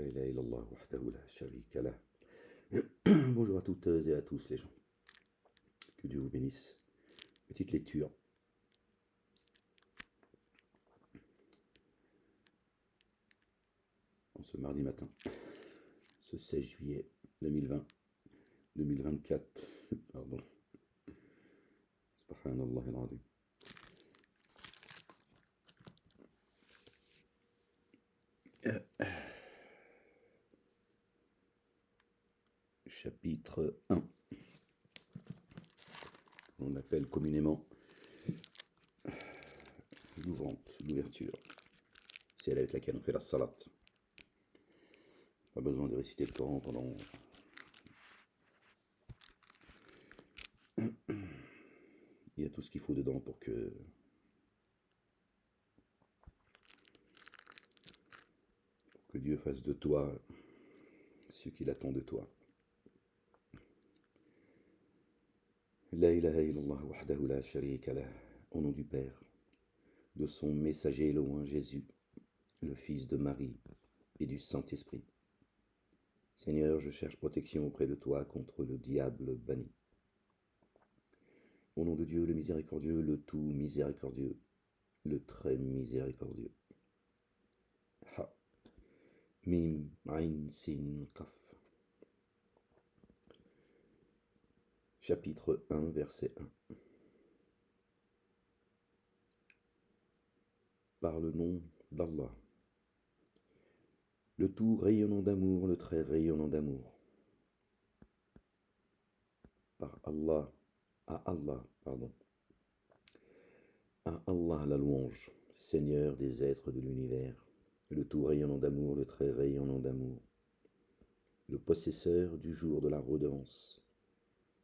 La ilaha illallah wahdahu la sharika lah. Bonjour à toutes et à tous les gens. Que Dieu vous bénisse. Petite lecture. En ce mardi matin, ce 16 juillet 2024. Pardon. Subhanallah al-azim. Chapitre 1. On appelle communément l'ouverture. C'est elle avec laquelle on fait la salat. Pas besoin de réciter le Coran pendant... Il y a tout ce qu'il faut dedans pour que Dieu fasse de toi ce qu'il attend de toi. La ilaha illallah wahdahu la sharika lah. Au nom du Père, de son messager loin Jésus, le Fils de Marie et du Saint-Esprit. Seigneur, je cherche protection auprès de toi contre le diable banni. Au nom de Dieu, le miséricordieux, le tout miséricordieux, le très miséricordieux. Ha. Mim, Ain, Sin, Kaf. Chapitre 1, verset 1. Par le nom d'Allah, le tout rayonnant d'amour, le très rayonnant d'amour. Par Allah, à Allah la louange, Seigneur des êtres de l'univers, le tout rayonnant d'amour, le très rayonnant d'amour, le possesseur du jour de la redevance.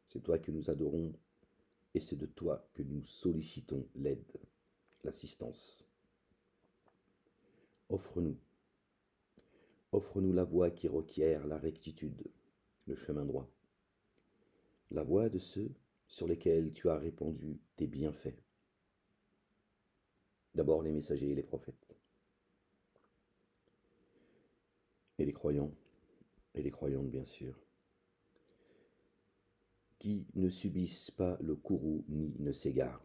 C'est toi que nous adorons et c'est de toi que nous sollicitons l'aide, l'assistance. Offre-nous la voie qui requiert la rectitude, le chemin droit, la voie de ceux sur lesquels tu as répandu tes bienfaits. D'abord les messagers et les prophètes, et les croyants, et les croyantes bien sûr, qui ne subissent pas le courroux ni ne s'égarent.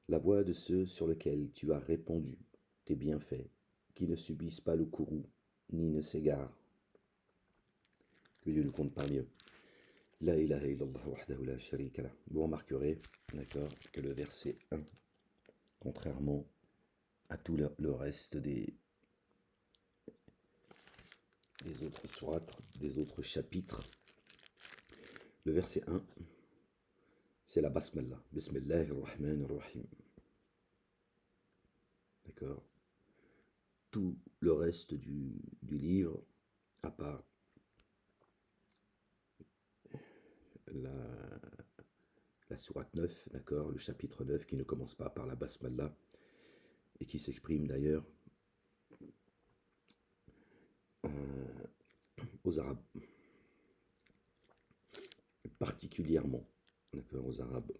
La voie de ceux sur lesquels tu as répandu tes bienfaits, qui ne subissent pas le courroux ni ne s'égarent. Que Dieu nous compte parmi eux. La ilaha illallah wahdahu la sharika lah. Vous remarquerez, d'accord, que le verset 1, contrairement à tout le reste des autres sourates, des autres chapitres, le verset 1, c'est la basmallah. Bismillahirrahmanirrahim. D'accord. Tout le reste du livre, à part la sourate 9, d'accord, le chapitre 9 qui ne commence pas par la basmallah et qui s'exprime d'ailleurs aux Arabes, particulièrement, d'accord, aux Arabes.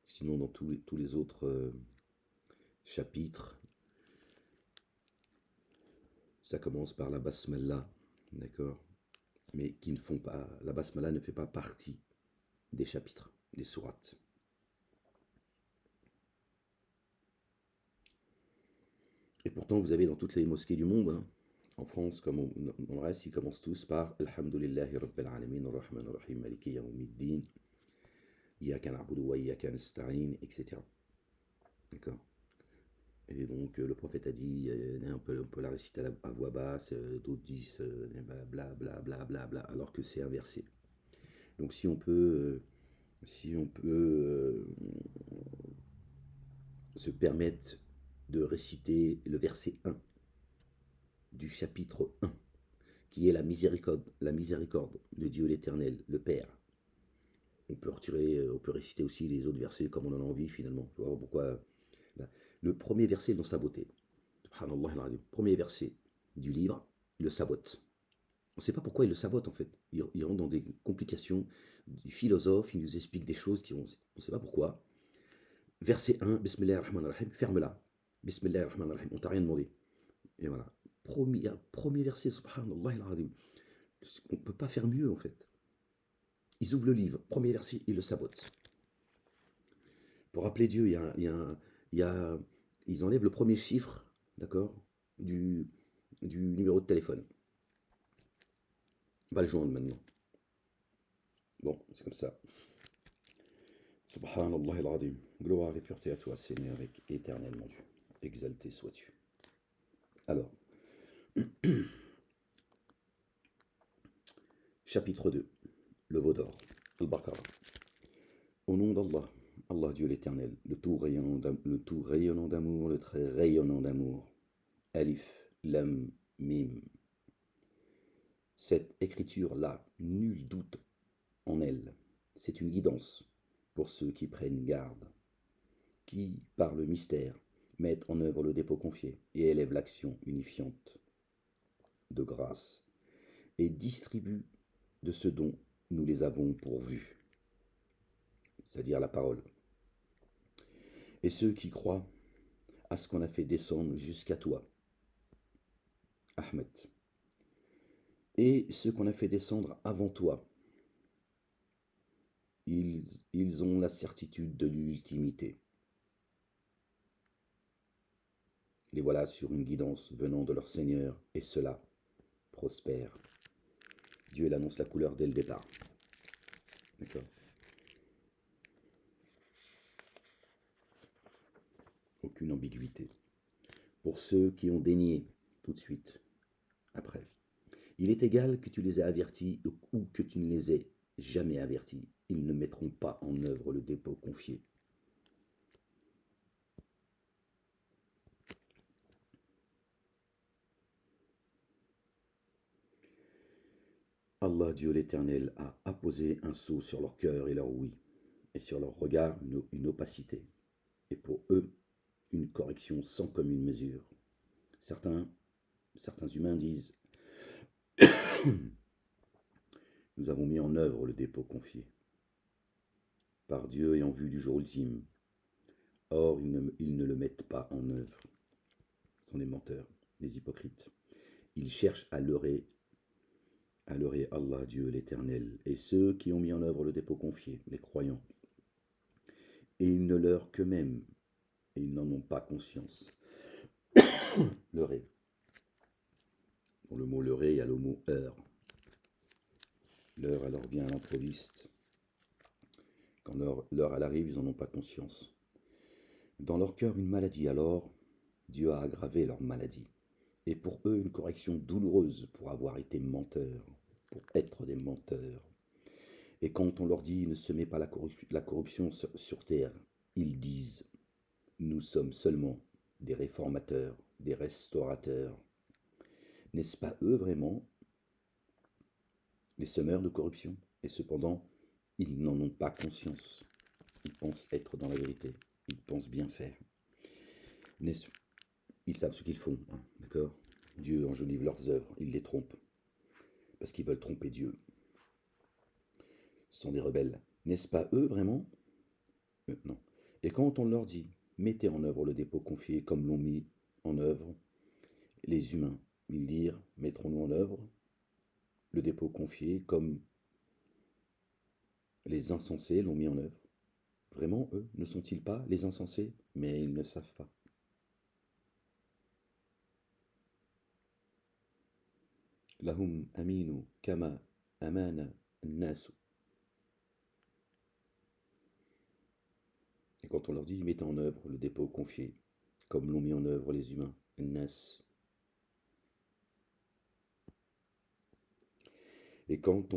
Sinon, dans tous les autres chapitres, ça commence par la basmallah, d'accord, mais qui ne font pas, la basmallah ne fait pas partie des chapitres, des sourates. Et pourtant, vous avez dans toutes les mosquées du monde, hein, en France comme dans le reste, ils commencent tous par Alhamdulillahi Rabbil Alamin, Ar-Rahman Ar-Rahim, Maliki Yawmiddin, Iyyaka na'budu wa iyyaka nasta'in, etc. D'accord. Et donc le prophète a dit, on peut la réciter à voix basse, d'autres disent bla bla bla bla bla, alors que c'est inversé. Donc si on peut se permettre de réciter le verset 1 du chapitre 1, qui est la miséricorde de Dieu l'Éternel, le Père. On peut réciter aussi les autres versets comme on en a envie finalement. Tu vois pourquoi le premier verset dans sa beauté. Subhanallah, le premier verset du livre, il le sabote. On ne sait pas pourquoi il le sabote en fait. Il rentre dans des complications. Du philosophe, il nous explique des choses on ne sait pas pourquoi. Verset 1, Bismillahirrahmanirrahim, ferme-la. Bismillahirrahmanirrahim, on t'a rien demandé. Et voilà. Premier verset, subhanallah al-azim. On ne peut pas faire mieux en fait. Ils ouvrent le livre, premier verset, ils le sabotent. Pour appeler Dieu, il y a- ils enlèvent le premier chiffre, d'accord, du numéro de téléphone. On va le joindre maintenant. Bon, c'est comme ça. Subhanallah al-azim. Gloire et pureté à toi, Seigneur, éternel, mon Dieu. Exalté sois-tu. Alors, chapitre 2, le veau d'or, Al-Baqarah. Au nom d'Allah, Allah Dieu l'éternel, le tout rayonnant d'amour, le très rayonnant d'amour. Alif, Lam, Mim. Cette écriture-là, nul doute en elle. C'est une guidance pour ceux qui prennent garde, qui, par le mystère, mettent en œuvre le dépôt confié et élèvent l'action unifiante de grâce et distribuent de ce dont nous les avons pourvus, c'est-à-dire la parole. Et ceux qui croient à ce qu'on a fait descendre jusqu'à toi, Ahmed, et ceux qu'on a fait descendre avant toi, ils ont la certitude de l'ultimité. Les voilà sur une guidance venant de leur Seigneur, et cela prospère. Dieu il annonce la couleur dès le départ. D'accord. Aucune ambiguïté. Pour ceux qui ont dénié tout de suite, après. Il est égal que tu les aies avertis ou que tu ne les aies jamais avertis. Ils ne mettront pas en œuvre le dépôt confié. Allah, Dieu l'Éternel, a apposé un sceau sur leur cœur et leur ouïe, et sur leur regard une opacité, et pour eux une correction sans commune mesure. Certains humains disent nous avons mis en œuvre le dépôt confié par Dieu et en vue du jour ultime. Or, ils ne le mettent pas en œuvre. Ce sont des menteurs, des hypocrites. Ils cherchent à leurrer Allah, Dieu l'Éternel, et ceux qui ont mis en œuvre le dépôt confié, les croyants. Et ils ne leurrent qu'eux-mêmes, et ils n'en ont pas conscience. Leurrer. Dans le mot leurrer, il y a le mot heure. L'heure alors vient à l'improviste. Quand l'heure elle arrive, ils n'en ont pas conscience. Dans leur cœur, une maladie, alors Dieu a aggravé leur maladie. Et pour eux, une correction douloureuse pour avoir été menteurs, pour être des menteurs. Et quand on leur dit ne semez pas la corruption sur terre, ils disent nous sommes seulement des réformateurs, des restaurateurs. N'est-ce pas eux vraiment les semeurs de corruption? Et cependant, ils n'en ont pas conscience. Ils pensent être dans la vérité. Ils pensent bien faire. Ils savent ce qu'ils font, hein, d'accord? Dieu enjolive leurs œuvres, il les trompe. Parce qu'ils veulent tromper Dieu. Ce sont des rebelles. N'est-ce pas eux vraiment? Non. Et quand on leur dit mettez en œuvre le dépôt confié comme l'ont mis en œuvre les humains, ils dirent mettrons-nous en œuvre le dépôt confié comme les insensés l'ont mis en œuvre. Vraiment, eux, ne sont-ils pas les insensés? Mais ils ne savent pas. Lahum aminu kama amana nasu. Et quand on leur dit mettez en œuvre le dépôt confié, comme l'ont mis en œuvre les humains, nas. Et quand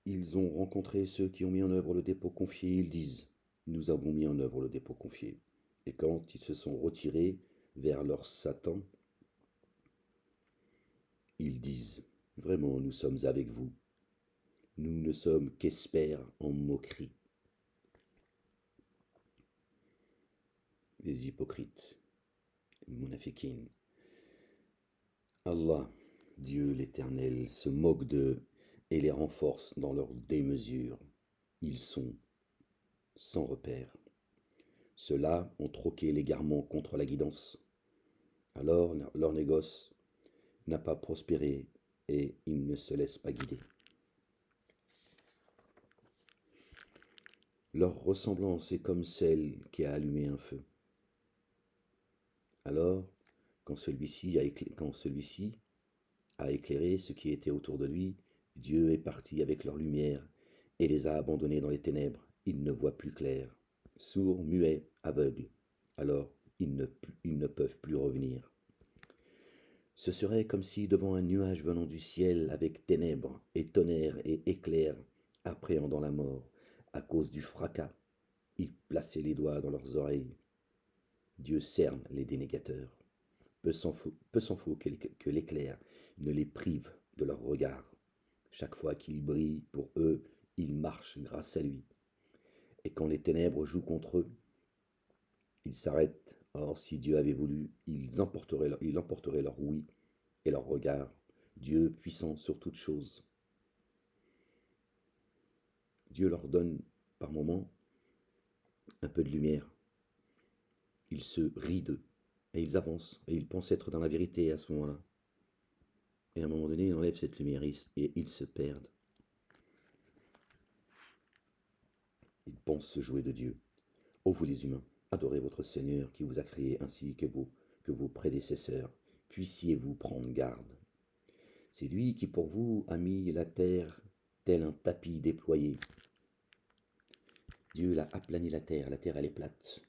ils ont rencontré ceux qui ont mis en œuvre le dépôt confié, ils disent nous avons mis en œuvre le dépôt confié. Et quand ils se sont retirés vers leur Satan, ils disent vraiment nous sommes avec vous. Nous ne sommes qu'experts en moquerie. Les hypocrites, les munafiqin. Allah, Dieu l'Éternel, se moque d'eux et les renforce dans leur démesure. Ils sont sans repère. Ceux-là ont troqué l'égarement contre la guidance. Alors leur négoce n'a pas prospéré et ils ne se laissent pas guider. Leur ressemblance est comme celle qui a allumé un feu. Alors, quand celui-ci a éclairé ce qui était autour de lui, Dieu est parti avec leur lumière et les a abandonnés dans les ténèbres. Ils ne voient plus clair, sourds, muets, aveugles. Alors, ils ne peuvent plus revenir. Ce serait comme si, devant un nuage venant du ciel avec ténèbres et tonnerre et éclairs, appréhendant la mort, à cause du fracas, ils plaçaient les doigts dans leurs oreilles. Dieu cerne les dénégateurs. Peu s'en faut que l'éclair ne les prive de leur regard. Chaque fois qu'il brille pour eux, ils marchent grâce à lui. Et quand les ténèbres jouent contre eux, ils s'arrêtent. Or, si Dieu avait voulu, il emporterait leur oui et leur regard. Dieu puissant sur toutes choses. Dieu leur donne par moments un peu de lumière. Ils se rient d'eux et ils avancent et ils pensent être dans la vérité à ce moment-là. Et à un moment donné, il enlève cette lumière et ils se perdent. Ils pensent se jouer de Dieu. Ô vous les humains, adorez votre Seigneur qui vous a créé ainsi que vos prédécesseurs. Puissiez-vous prendre garde. C'est lui qui pour vous a mis la terre tel un tapis déployé. Dieu l'a aplani la terre elle est plate.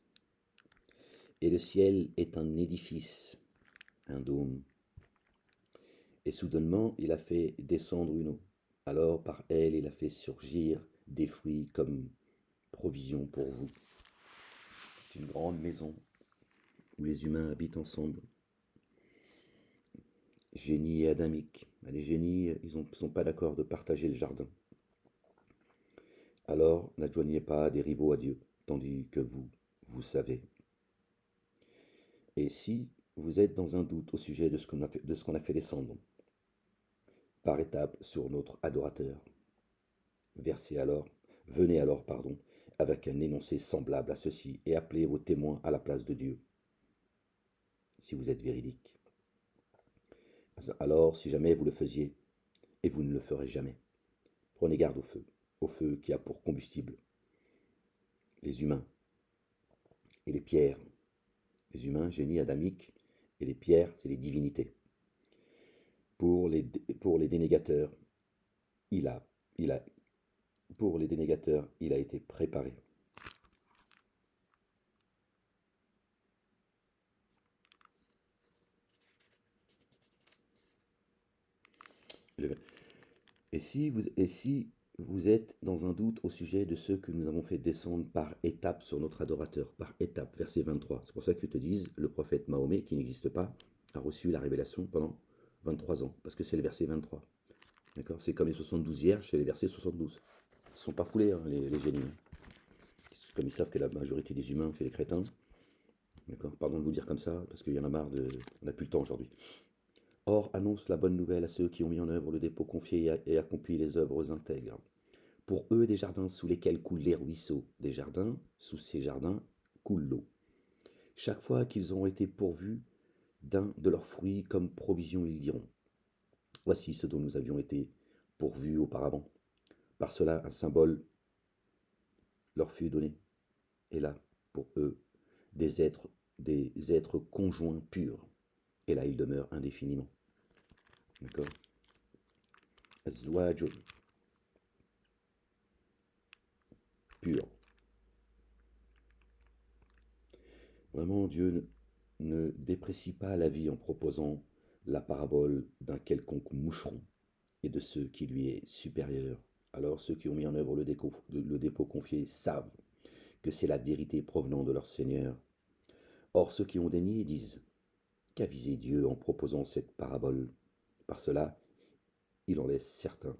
Et le ciel est un édifice, un dôme. Et soudainement, il a fait descendre une eau. Alors par elle, il a fait surgir des fruits comme provision pour vous. C'est une grande maison où les humains habitent ensemble. Génie et adamique. Les génies, ils ne sont pas d'accord de partager le jardin. Alors n'adjoignez pas des rivaux à Dieu, tandis que vous savez. Et si vous êtes dans un doute au sujet de ce qu'on a fait descendre, par étapes sur notre adorateur, venez alors, avec un énoncé semblable à ceci et appelez vos témoins à la place de Dieu, si vous êtes véridique. Alors, si jamais vous le faisiez, et vous ne le ferez jamais, prenez garde au feu qui a pour combustible les humains et les pierres. Les humains, génie adamique, et les pierres, c'est les divinités. Pour les dénégateurs, il a, pour les dénégateurs, il a été préparé. Et si vous êtes dans un doute au sujet de ceux que nous avons fait descendre par étapes sur notre adorateur, par étapes, verset 23. C'est pour ça qu'ils te disent, le prophète Mahomet, qui n'existe pas, a reçu la révélation pendant 23 ans, parce que c'est le verset 23. D'accord. C'est comme les 72 vierges, c'est les versets 72. Ils ne sont pas foulés, hein, les génies. Comme ils savent que la majorité des humains, c'est les crétins. D'accord. Pardon de vous dire comme ça, parce qu'il y en a marre de... On n'a plus le temps aujourd'hui. Or, annonce la bonne nouvelle à ceux qui ont mis en œuvre le dépôt confié et accompli les œuvres intègres. Pour eux, des jardins sous lesquels coulent les ruisseaux, des jardins, sous ces jardins, coule l'eau. Chaque fois qu'ils auront été pourvus d'un de leurs fruits comme provision, ils diront, voici ce dont nous avions été pourvus auparavant. Par cela, un symbole leur fut donné. Et là, pour eux, des êtres conjoints purs. Et là, ils demeurent indéfiniment. D'accord. Azwaj pur. Vraiment, Dieu ne déprécie pas la vie en proposant la parabole d'un quelconque moucheron et de ceux qui lui est supérieur. Alors ceux qui ont mis en œuvre le dépôt confié savent que c'est la vérité provenant de leur Seigneur. Or ceux qui ont dénié disent, qu'a visé Dieu en proposant cette parabole? Par cela, il en laisse certains.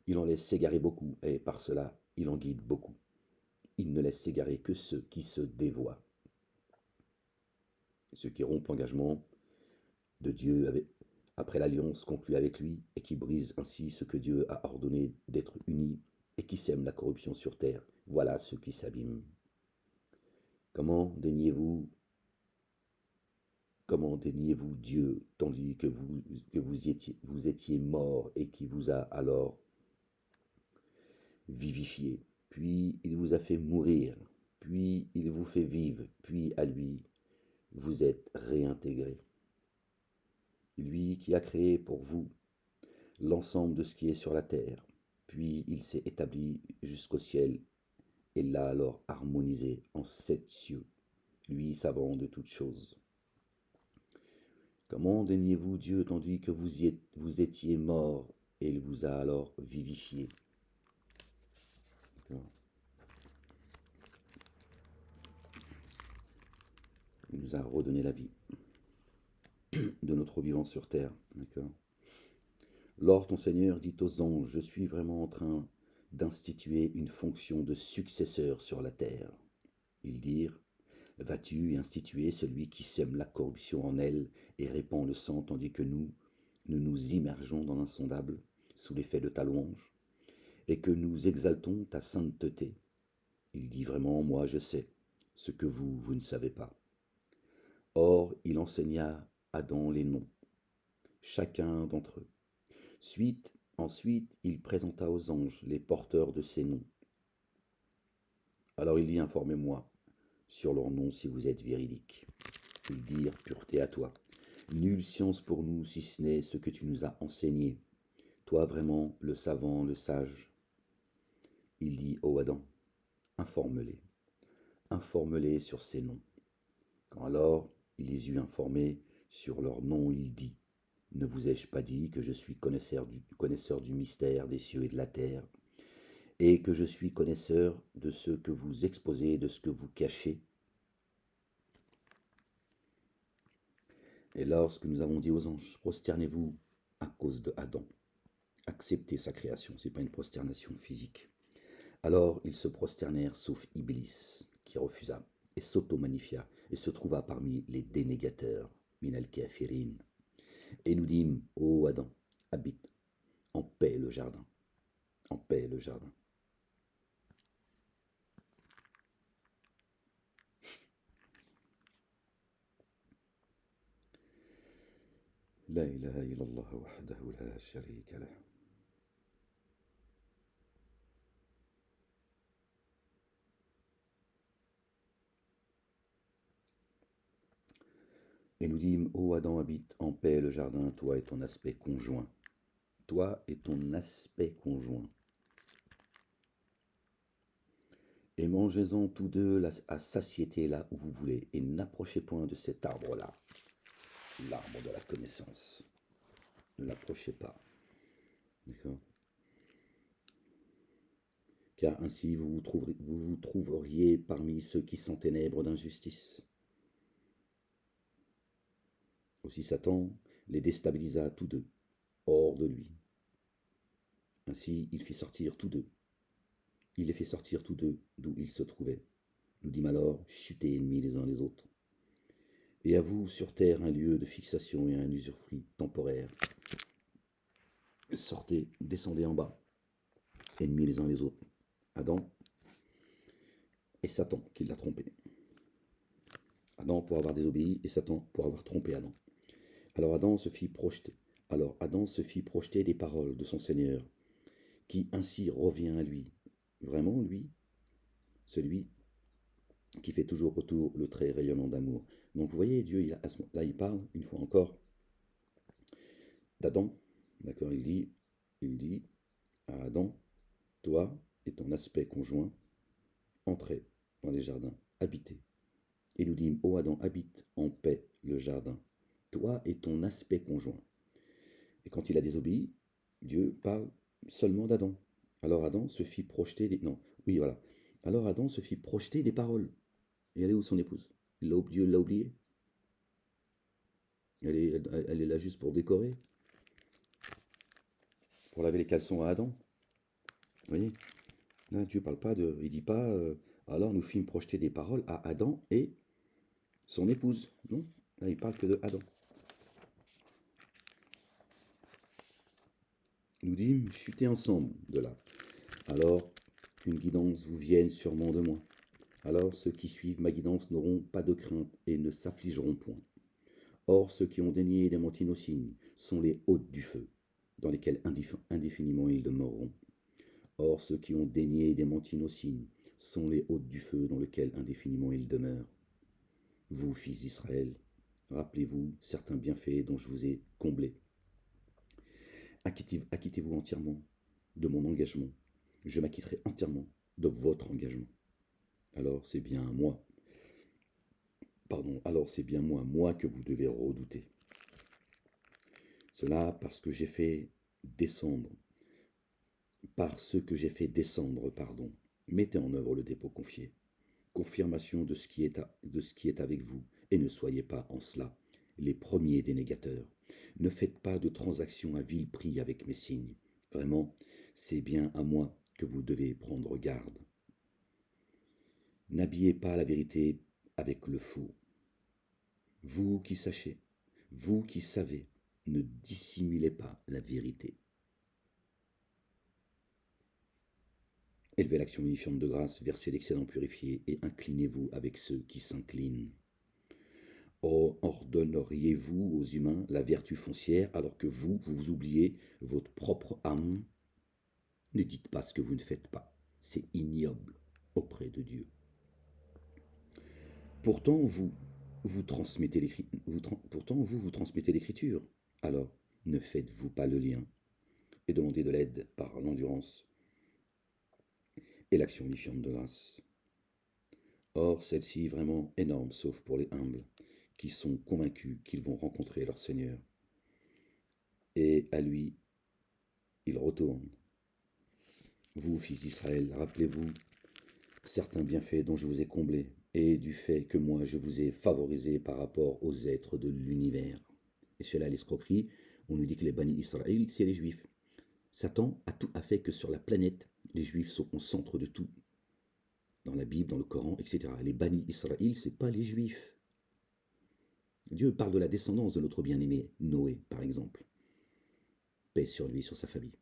Il en laisse s'égarer beaucoup, et par cela, il en guide beaucoup. Il ne laisse s'égarer que ceux qui se dévoient. Ceux qui rompent l'engagement de Dieu après l'alliance conclue avec lui et qui brisent ainsi ce que Dieu a ordonné d'être unis et qui sèment la corruption sur terre. Voilà ceux qui s'abîment. Comment déniez-vous Comment déniez-vous Dieu, tandis que vous étiez mort et qui vous a alors vivifié, puis il vous a fait mourir, puis il vous fait vivre, puis à lui vous êtes réintégré. Lui qui a créé pour vous l'ensemble de ce qui est sur la terre, puis il s'est établi jusqu'au ciel et l'a alors harmonisé en 7 cieux, lui savant de toutes choses. Comment déniez-vous Dieu tandis que vous étiez mort et il vous a alors vivifié? Il nous a redonné la vie de notre vivant sur terre. D'accord. Lors ton Seigneur dit aux anges, je suis vraiment en train d'instituer une fonction de successeur sur la terre. Ils dirent, vas-tu instituer celui qui sème la corruption en elle et répand le sang tandis que nous nous immergeons dans l'insondable sous l'effet de ta louange et que nous exaltons ta sainteté. Il dit vraiment, moi je sais ce que vous ne savez pas. Or, il enseigna à Adam les noms, chacun d'entre eux. Ensuite, il présenta aux anges les porteurs de ces noms. Alors il dit, informez-moi sur leurs noms si vous êtes véridiques. Ils dirent, pureté à toi. Nulle science pour nous si ce n'est ce que tu nous as enseigné. Toi vraiment le savant, le sage. Il dit, ô Adam, informe-les. Informe-les sur ces noms. Quand alors il les eut informés sur leurs noms, il dit, ne vous ai-je pas dit que je suis connaisseur du mystère des cieux et de la terre, et que je suis connaisseur de ce que vous exposez et de ce que vous cachez? Et lorsque nous avons dit aux anges, prosternez-vous à cause de Adam, acceptez sa création, ce n'est pas une prosternation physique. Alors ils se prosternèrent, sauf Iblis, qui refusa, et s'auto-magnifia, et se trouva parmi les dénégateurs, minal kafirin. Et nous dîmes, ô Adam, habite en paix le jardin, en paix le jardin. La ilaha illallah wahdahu la sharika lah. Et nous dîmes, ô Adam, habite en paix le jardin, toi et ton aspect conjoint. Toi et ton aspect conjoint. Et mangez-en tous deux à satiété là où vous voulez, et n'approchez point de cet arbre-là, l'arbre de la connaissance. Ne l'approchez pas. D'accord? Car ainsi vous vous trouveriez parmi ceux qui s'enténèbrent d'injustice. Aussi Satan les déstabilisa tous deux, hors de lui. Ainsi il fit sortir tous deux. Il les fait sortir tous deux d'où ils se trouvaient. Nous dîmes alors, chutez ennemis les uns les autres. Et à vous sur terre un lieu de fixation et un usufruit temporaire. Sortez, descendez en bas, ennemis les uns les autres. Adam et Satan qui l'a trompé. Adam pour avoir désobéi et Satan pour avoir trompé Adam. Alors Adam se fit projeter des paroles de son Seigneur, qui ainsi revient à lui. Vraiment, lui, celui qui fait toujours retour le trait rayonnant d'amour. Donc vous voyez, Dieu, là il parle, une fois encore, d'Adam. D'accord, il dit à Adam, toi et ton aspect conjoint, entrez dans les jardins, habitez. Et nous dit, ô Adam, habite en paix le jardin, toi et ton aspect conjoint. Et quand il a désobéi, Dieu parle seulement d'Adam. Alors Adam se fit projeter des... Non, oui, voilà. Alors Adam se fit projeter des paroles. Et elle est où son épouse? Dieu l'a oublié. Elle est là juste pour décorer. Pour laver les caleçons à Adam. Vous voyez? Là, Dieu parle pas de... Il dit pas... alors nous fîmes projeter des paroles à Adam et son épouse. Non, là il parle que de Adam. Nous dîmes chuter ensemble de là. Alors qu'une guidance vous vienne sûrement de moi. Alors ceux qui suivent ma guidance n'auront pas de crainte et ne s'affligeront point. Or, ceux qui ont dénié des mentis nos signes sont les hôtes du feu, dans lesquels indéfiniment ils demeureront. Or, ceux qui ont dénié des mentis nos signes sont les hôtes du feu, dans lequel indéfiniment ils demeurent. Vous, fils d'Israël, rappelez-vous certains bienfaits dont je vous ai comblé. Acquittez-vous entièrement de mon engagement. Je m'acquitterai entièrement de votre engagement. Alors c'est bien moi. Alors c'est bien moi que vous devez redouter. Cela parce que j'ai fait descendre, mettez en œuvre le dépôt confié. Confirmation de ce qui est avec vous, et ne soyez pas en cela les premiers des négateurs. Ne faites pas de transactions à vil prix avec mes signes. Vraiment, c'est bien à moi que vous devez prendre garde. N'habillez pas la vérité avec le faux. Vous qui savez, ne dissimulez pas la vérité. Élevez l'action uniforme de grâce, versez l'excédent purifié, et inclinez-vous avec ceux qui s'inclinent. Ordonneriez-vous aux humains la vertu foncière alors que vous oubliez votre propre âme? Ne dites pas ce que vous ne faites pas, c'est ignoble auprès de Dieu. Pourtant, vous transmettez l'écriture. Alors, ne faites-vous pas le lien et demandez de l'aide par l'endurance et l'action unifiante de grâce. Or, celle-ci est vraiment énorme, sauf pour les humbles, qui sont convaincus qu'ils vont rencontrer leur Seigneur. Et à lui, ils retournent. Vous, fils d'Israël, rappelez-vous certains bienfaits dont je vous ai comblé, et du fait que moi je vous ai favorisé par rapport aux êtres de l'univers. Et cela, l'escroquerie, on nous dit que les Bani Israël, c'est les Juifs. Satan a fait que sur la planète, les Juifs sont au centre de tout. Dans la Bible, dans le Coran, etc. Les Bani Israël, c'est pas les Juifs. Dieu parle de la descendance de notre bien-aimé Noé, par exemple. Paix sur lui, sur sa famille.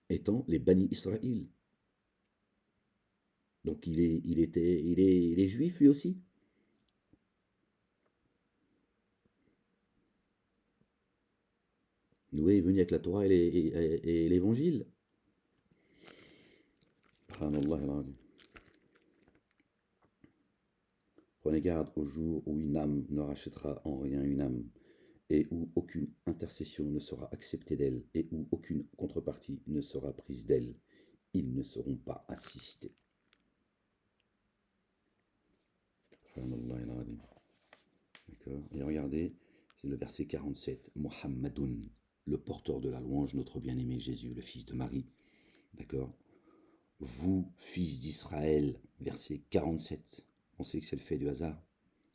Étant les Bani Israël. Donc il est juif lui aussi. Noé est venu avec la Torah et l'évangile. Prenez garde au jour où une âme ne rachètera en rien une âme, et où aucune intercession ne sera acceptée d'elle, et où aucune contrepartie ne sera prise d'elle. Ils ne seront pas assistés. D'accord. Et regardez, c'est le verset 47. Muhammadoun, le porteur de la louange, notre bien-aimé Jésus, le fils de Marie. D'accord. Vous, fils d'Israël, verset 47. Pensez que c'est le fait du hasard?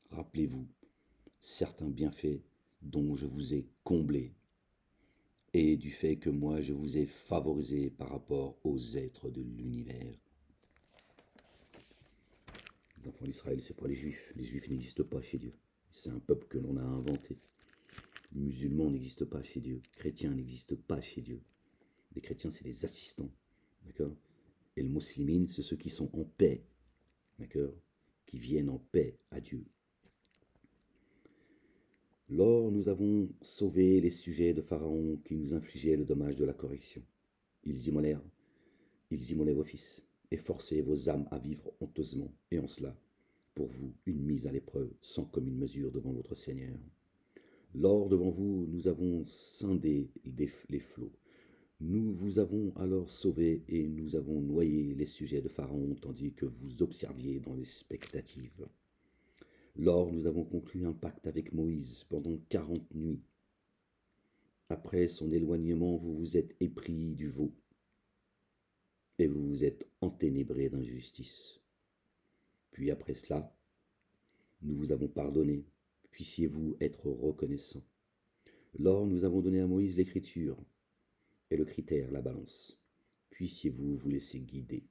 Rappelez-vous certains bienfaits dont je vous ai comblé, et du fait que moi je vous ai favorisé par rapport aux êtres de l'univers. Les enfants d'Israël, c'est pas les Juifs. Les Juifs n'existent pas chez Dieu. C'est un peuple que l'on a inventé. Les musulmans n'existent pas chez Dieu. Les chrétiens n'existent pas chez Dieu. Les chrétiens, c'est les assistants. D'accord? Et les muslimines, c'est ceux qui sont en paix. D'accord? Qui viennent en paix à Dieu. Lors nous avons sauvé les sujets de Pharaon qui nous infligeaient le dommage de la correction. Ils immolèrent vos fils, et forcez vos âmes à vivre honteusement, et en cela, pour vous, une mise à l'épreuve sans commune mesure devant votre Seigneur. Lors devant vous, nous avons scindé les flots. Nous vous avons alors sauvés, et nous avons noyé les sujets de Pharaon, tandis que vous observiez dans l'expectative. Lors nous avons conclu un pacte avec Moïse pendant 40 nuits. Après son éloignement, vous vous êtes épris du veau, et vous vous êtes enténébrés d'injustice. Puis après cela, nous vous avons pardonné, puissiez-vous être reconnaissants. Lors nous avons donné à Moïse l'écriture, et le critère, la balance. Puissiez-vous vous laisser guider.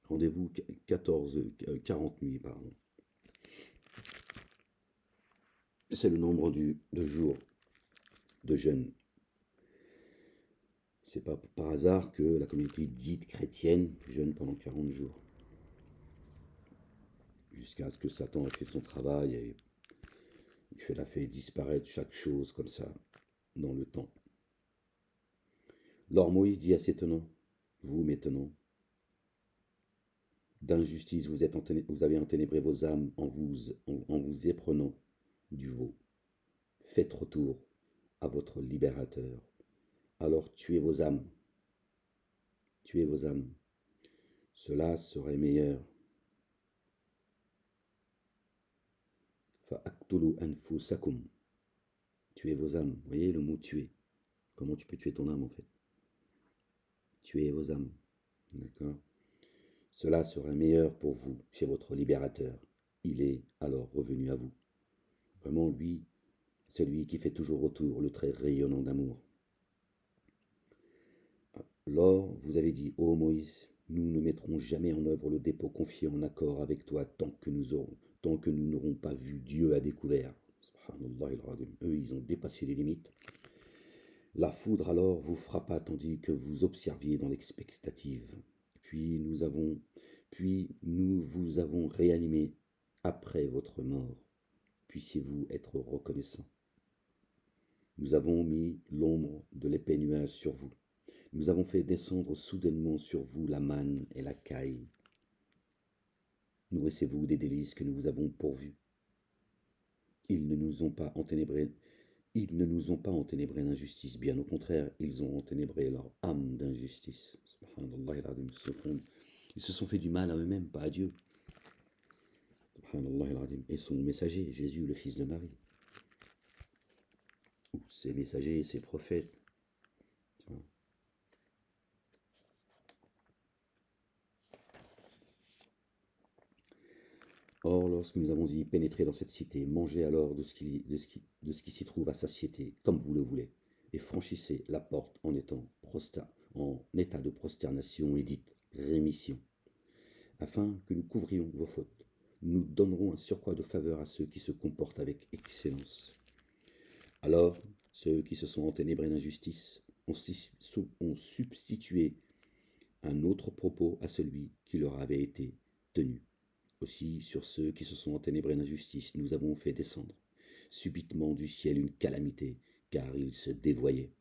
Rendez-vous 40 nuits, pardon. C'est le nombre de jours de jeûne. C'est pas par hasard que la communauté dite chrétienne jeûne pendant 40 jours. jusqu'à ce que Satan ait fait son travail et il a fait disparaître chaque chose comme ça dans le temps. Lors Moïse dit à ses tenants, vous mes tenants, d'injustice vous avez enténébré vos âmes en vous éprenant du veau. Faites retour à votre libérateur. Alors tuez vos âmes. Tuez vos âmes. Cela serait meilleur. Fa'aktulu anfusakum. Tuez vos âmes. Vous voyez le mot tuer. Comment tu peux tuer ton âme en fait? Tuez vos âmes. D'accord? Cela serait meilleur pour vous chez votre libérateur. Il est alors revenu à vous. Vraiment, lui, celui qui fait toujours retour le trait rayonnant d'amour. Lors, vous avez dit, ô Moïse, nous ne mettrons jamais en œuvre le dépôt confié en accord avec toi tant que nous n'aurons pas vu Dieu à découvert. Subhanallah al-Azim. Eux, ils ont dépassé les limites. La foudre alors vous frappa tandis que vous observiez dans l'expectative. Puis nous vous avons réanimé après votre mort. Puissiez-vous être reconnaissants. Nous avons mis l'ombre de l'épais nuage sur vous. Nous avons fait descendre soudainement sur vous la manne et la caille. Nourrissez-vous des délices que nous vous avons pourvus. Ils ne nous ont pas enténébrés d'injustice, bien au contraire, ils ont enténébré leur âme d'injustice. Subhanallah, ils se sont fait du mal à eux-mêmes, pas à Dieu. Subhanallah, et son messager, Jésus, le fils de Marie. Ou ses messagers, ses prophètes. Or, lorsque nous avons dit pénétrer dans cette cité, mangez alors de ce qui s'y trouve à satiété, comme vous le voulez, et franchissez la porte en état de prosternation et dites rémission, afin que nous couvrions vos fautes. Nous donnerons un surcroît de faveur à ceux qui se comportent avec excellence. Alors, ceux qui se sont enténébrés d'injustice ont substitué un autre propos à celui qui leur avait été tenu. Aussi, sur ceux qui se sont enténébrés d'injustice, nous avons fait descendre subitement du ciel une calamité, car ils se dévoyaient.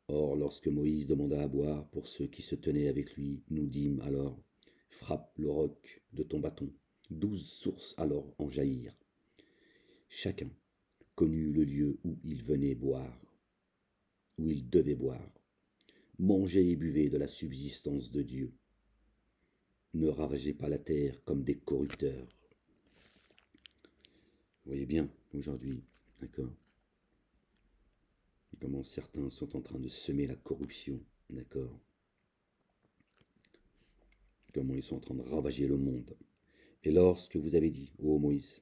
Or, lorsque Moïse demanda à boire pour ceux qui se tenaient avec lui, nous dîmes alors, frappe le roc de ton bâton. 12 sources alors en jaillirent. Chacun connut le lieu où il venait boire, où il devait boire. Mangez et buvez de la subsistance de Dieu. Ne ravagez pas la terre comme des corrupteurs. Vous voyez bien, aujourd'hui, d'accord, comment certains sont en train de semer la corruption, d'accord, comment ils sont en train de ravager le monde. Et lorsque vous avez dit, ô Moïse,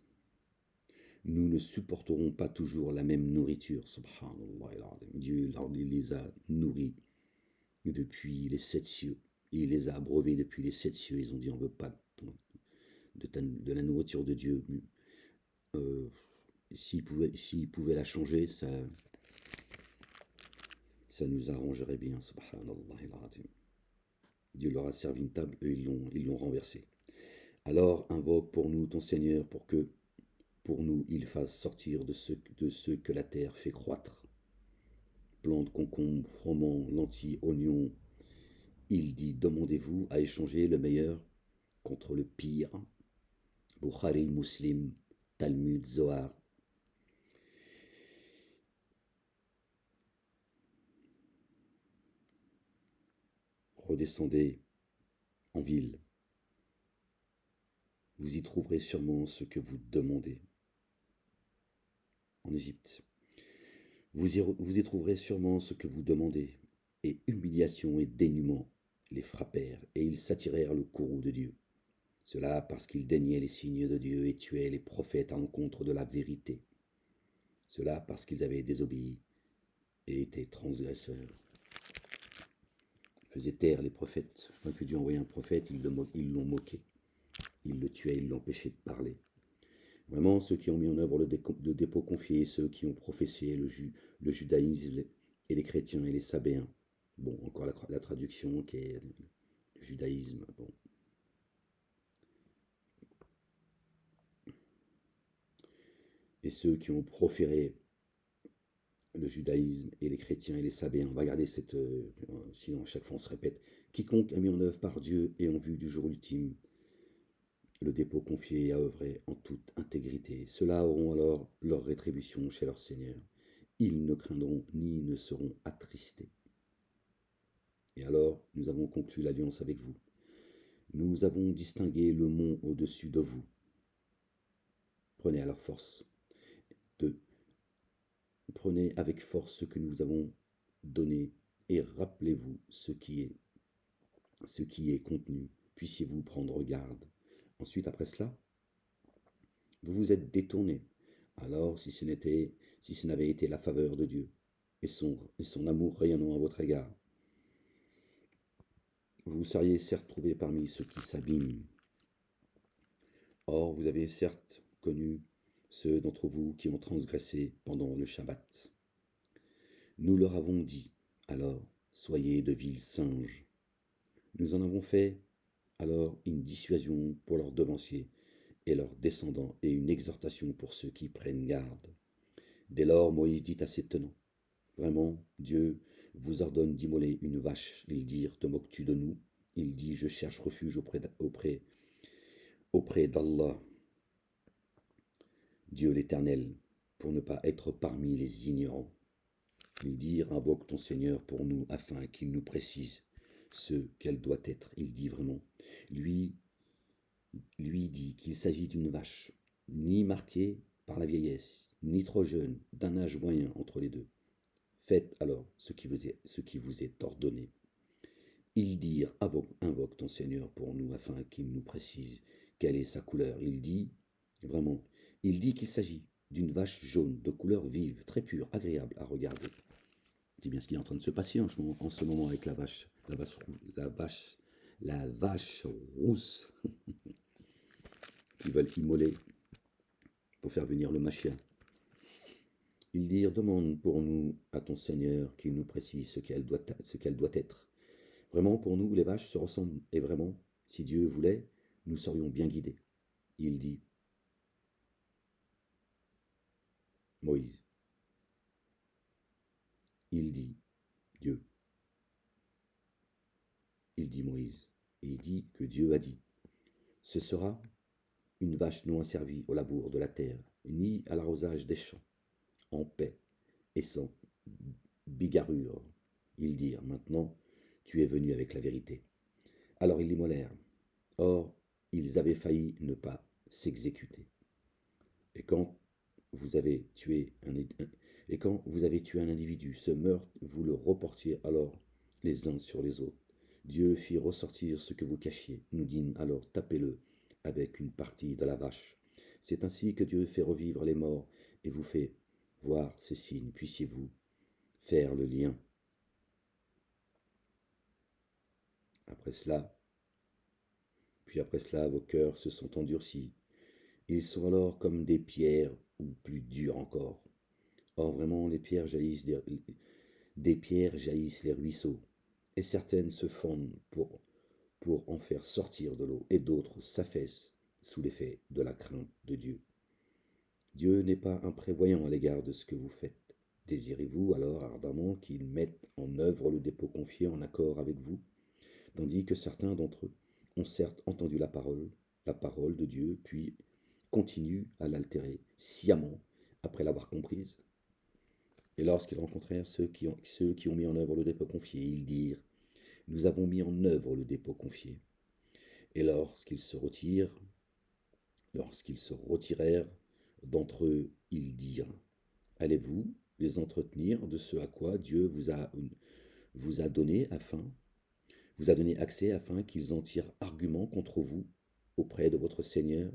nous ne supporterons pas toujours la même nourriture, subhanallah, Dieu les a nourris depuis les 7 cieux, et il les a abreuvés depuis les 7 cieux, ils ont dit, on ne veut pas de la nourriture de Dieu. S'ils pouvaient la changer, ça nous arrangerait bien, subhanallah. Dieu leur a servi une table, eux ils l'ont renversée. Alors invoque pour nous ton Seigneur pour que pour nous il fasse sortir de ceux que la terre fait croître. Plantes, concombres, froment, lentilles, oignons. Il dit, demandez-vous à échanger le meilleur contre le pire. Bukhari, Muslim, Talmud, Zohar. Redescendez en ville. Vous y trouverez sûrement ce que vous demandez. En Égypte. Vous y trouverez sûrement ce que vous demandez. Et humiliation et dénuement les frappèrent, et ils s'attirèrent le courroux de Dieu. Cela parce qu'ils déniaient les signes de Dieu et tuaient les prophètes à l'encontre de la vérité. Cela parce qu'ils avaient désobéi et étaient transgresseurs. Ils faisaient taire les prophètes. Quand Dieu envoyait un prophète, ils l'ont moqué. Ils le tuaient, ils l'empêchaient de parler. Vraiment, ceux qui ont mis en œuvre le dépôt confié, ceux qui ont professé le judaïsme et les chrétiens et les sabéens. Bon, encore la traduction qui est le judaïsme. Bon. et ceux qui ont proféré le judaïsme et les chrétiens et les sabéens. On va garder cette... sinon, à chaque fois, on se répète. Quiconque a mis en œuvre par Dieu et en vue du jour ultime le dépôt confié et à œuvrer en toute intégrité. Ceux-là auront alors leur rétribution chez leur Seigneur. Ils ne craindront ni ne seront attristés. Et alors, nous avons conclu l'alliance avec vous. Nous avons distingué le mont au-dessus de vous. Prenez alors force. Prenez avec force ce que nous vous avons donné et rappelez-vous ce qui est contenu. Puissiez-vous prendre garde. Ensuite, après cela, vous vous êtes détournés. Alors, si ce n'avait été la faveur de Dieu et son amour rayonnant à votre égard, vous seriez certes trouvés parmi ceux qui s'abîment. Or, vous avez certes connu ceux d'entre vous qui ont transgressé pendant le Shabbat. Nous leur avons dit, alors, soyez de vils singes. Nous en avons fait alors une dissuasion pour leurs devanciers et leurs descendants et une exhortation pour ceux qui prennent garde. Dès lors, Moïse dit à ses tenants, vraiment, Dieu vous ordonne d'immoler une vache. Ils dirent, te moques-tu de nous? Il dit, je cherche refuge auprès d'Allah, Dieu l'Éternel, pour ne pas être parmi les ignorants. Ils dirent, invoque ton Seigneur pour nous, afin qu'il nous précise ce qu'elle doit être. Il dit vraiment, lui dit qu'il s'agit d'une vache, ni marquée par la vieillesse, ni trop jeune, d'un âge moyen entre les deux. Faites alors ce qui vous est ordonné. Ils dirent, invoque ton Seigneur pour nous, afin qu'il nous précise quelle est sa couleur. Il dit qu'il s'agit d'une vache jaune, de couleur vive, très pure, agréable à regarder. C'est bien ce qui est en train de se passer en ce moment avec la vache rousse qui veulent immoler pour faire venir le Mashiach. Ils dirent, demande pour nous à ton Seigneur qu'il nous précise ce qu'elle doit être. Vraiment, pour nous, les vaches se ressemblent, et vraiment, si Dieu voulait, nous serions bien guidés. Il dit, Moïse, il dit, Dieu, il dit Moïse, et il dit que Dieu a dit, ce sera une vache non asservie au labour de la terre, ni à l'arrosage des champs, en paix et sans bigarrure. Ils dirent, maintenant, tu es venu avec la vérité. Alors ils l'immolèrent. Or, ils avaient failli ne pas s'exécuter. Et quand vous avez tué un individu, ce meurtre, vous le reportiez alors les uns sur les autres. Dieu fit ressortir ce que vous cachiez. Nous dîmes alors, tapez-le avec une partie de la vache. C'est ainsi que Dieu fait revivre les morts et vous fait voir ces signes. Puissiez-vous faire le lien. Après cela, vos cœurs se sont endurcis. Ils sont alors comme des pierres ou plus durs encore. Or vraiment, des pierres jaillissent les ruisseaux, et certaines se fondent pour en faire sortir de l'eau, et d'autres s'affaissent sous l'effet de la crainte de Dieu. Dieu n'est pas imprévoyant à l'égard de ce que vous faites. Désirez-vous alors ardemment qu'il mette en œuvre le dépôt confié en accord avec vous, tandis que certains d'entre eux ont certes entendu la parole de Dieu, puis continuent à l'altérer sciemment après l'avoir comprise. Et lorsqu'ils rencontrèrent ceux qui ont mis en œuvre le dépôt confié, ils dirent, nous avons mis en œuvre le dépôt confié. Et lorsqu'ils se retirèrent d'entre eux, ils dirent, allez-vous les entretenir de ce à quoi Dieu vous a donné accès afin qu'ils en tirent argument contre vous auprès de votre Seigneur?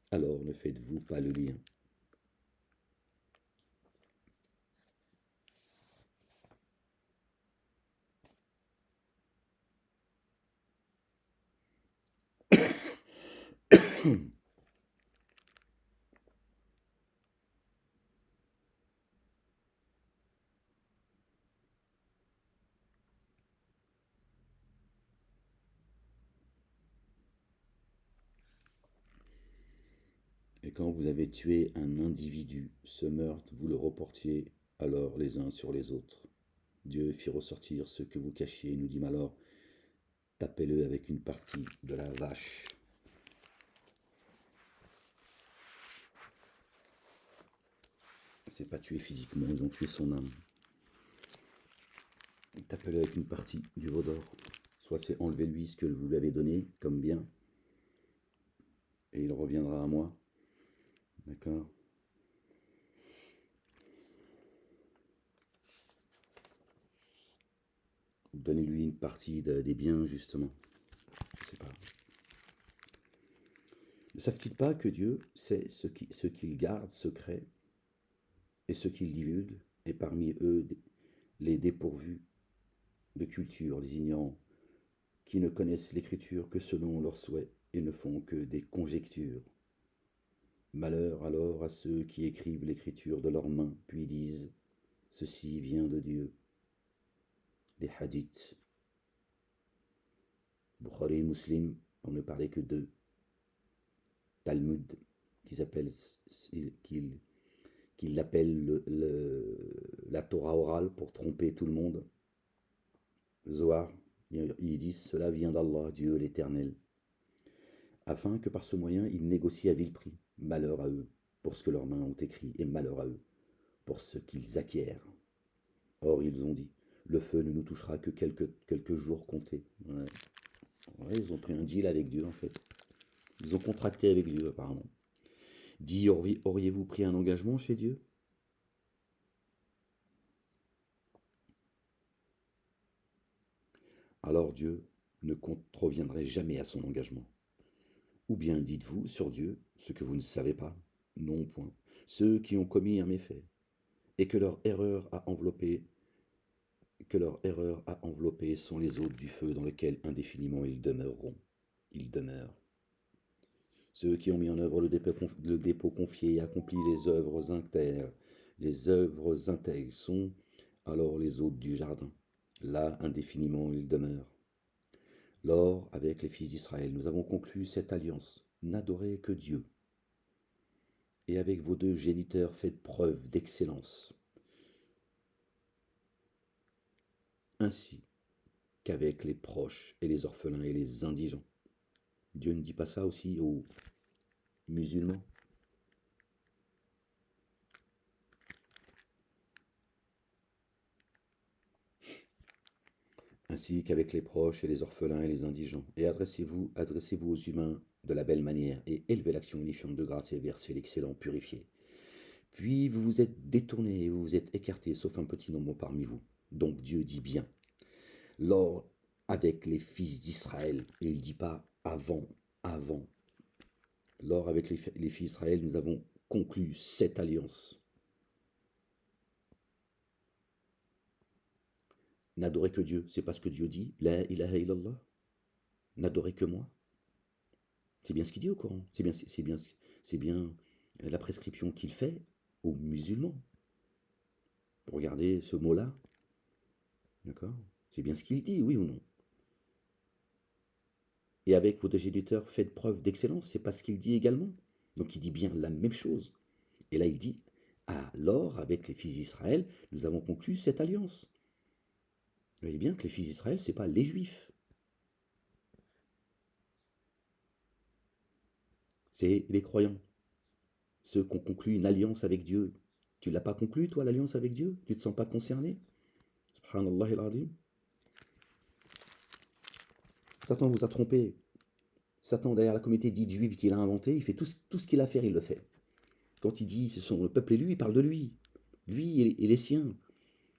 Alors ne faites-vous pas le lien. Et Et quand vous avez tué un individu, ce meurtre, vous le reportiez alors les uns sur les autres. Dieu fit ressortir ce que vous cachiez, nous dit alors, tapez-le avec une partie de la vache. C'est pas tué physiquement, ils ont tué son âme. Tapez-le avec une partie du veau d'or. Soit c'est enlevez-lui ce que vous lui avez donné comme bien, et il reviendra à moi. D'accord? Donnez-lui une partie des biens, justement. Je sais pas. Ne savent-ils pas que Dieu sait ce qu'il garde secret et ce qu'il divulgue, et parmi eux les dépourvus de culture, les ignorants, qui ne connaissent l'écriture que selon leurs souhaits et ne font que des conjectures. Malheur alors à ceux qui écrivent l'écriture de leurs mains, puis disent « Ceci vient de Dieu ». Les hadiths, Bukhari et Muslim, on ne parlait que d'eux. Talmud, qu'ils l'appellent la Torah orale pour tromper tout le monde. Zohar, ils disent « Cela vient d'Allah, Dieu l'Éternel », afin que par ce moyen ils négocient à vil prix. Malheur à eux pour ce que leurs mains ont écrit, et malheur à eux pour ce qu'ils acquièrent. Or ils ont dit, le feu ne nous touchera que quelques jours comptés. Ouais. Ouais, ils ont pris un deal avec Dieu en fait. Ils ont contracté avec Dieu apparemment. Dit, auriez-vous pris un engagement chez Dieu? Alors Dieu ne contreviendrait jamais à son engagement. Ou bien dites-vous sur Dieu ce que vous ne savez pas? Non, point. Ceux qui ont commis un méfait, et que leur erreur a enveloppé sont les hôtes du feu dans lequel indéfiniment ils demeureront. Ils demeurent. Ceux qui ont mis en œuvre le dépôt confié et accompli les œuvres intègres sont alors les hôtes du jardin. Là, indéfiniment, ils demeurent. Lors, avec les fils d'Israël, nous avons conclu cette alliance. N'adorez que Dieu. Et avec vos deux géniteurs, faites preuve d'excellence. Ainsi qu'avec les proches et les orphelins et les indigents. Dieu ne dit pas ça aussi aux musulmans? Ainsi qu'avec les proches et les orphelins et les indigents. Et adressez-vous aux humains de la belle manière, et élevez l'action unifiante de grâce et versez l'excellent purifié. Puis vous vous êtes détournés et vous vous êtes écartés, sauf un petit nombre parmi vous. Donc Dieu dit bien. Lors avec les fils d'Israël, et il ne dit pas avant. Lors avec les fils d'Israël, nous avons conclu cette alliance. N'adorez que Dieu, c'est pas ce que Dieu dit. La ilaha illallah. N'adorez que moi. C'est bien ce qu'il dit au Coran. C'est bien la prescription qu'il fait aux musulmans. Regardez ce mot-là. D'accord? C'est bien ce qu'il dit, oui ou non? Et avec vos deux géniteurs, faites preuve d'excellence. C'est pas ce qu'il dit également. Donc il dit bien la même chose. Et là il dit, alors avec les fils d'Israël, nous avons conclu cette alliance. Vous voyez bien que les fils d'Israël, ce n'est pas les Juifs. C'est les croyants. Ceux qui ont conclu une alliance avec Dieu. Tu ne l'as pas conclu, toi, l'alliance avec Dieu? Tu ne te sens pas concerné? Subhanallah al-Azim. Satan vous a trompé. Satan, derrière la communauté dite juive qu'il a inventée, il fait tout ce qu'il a à faire, il le fait. Quand il dit, ce sont le peuple élu, il parle de lui. Lui et les siens.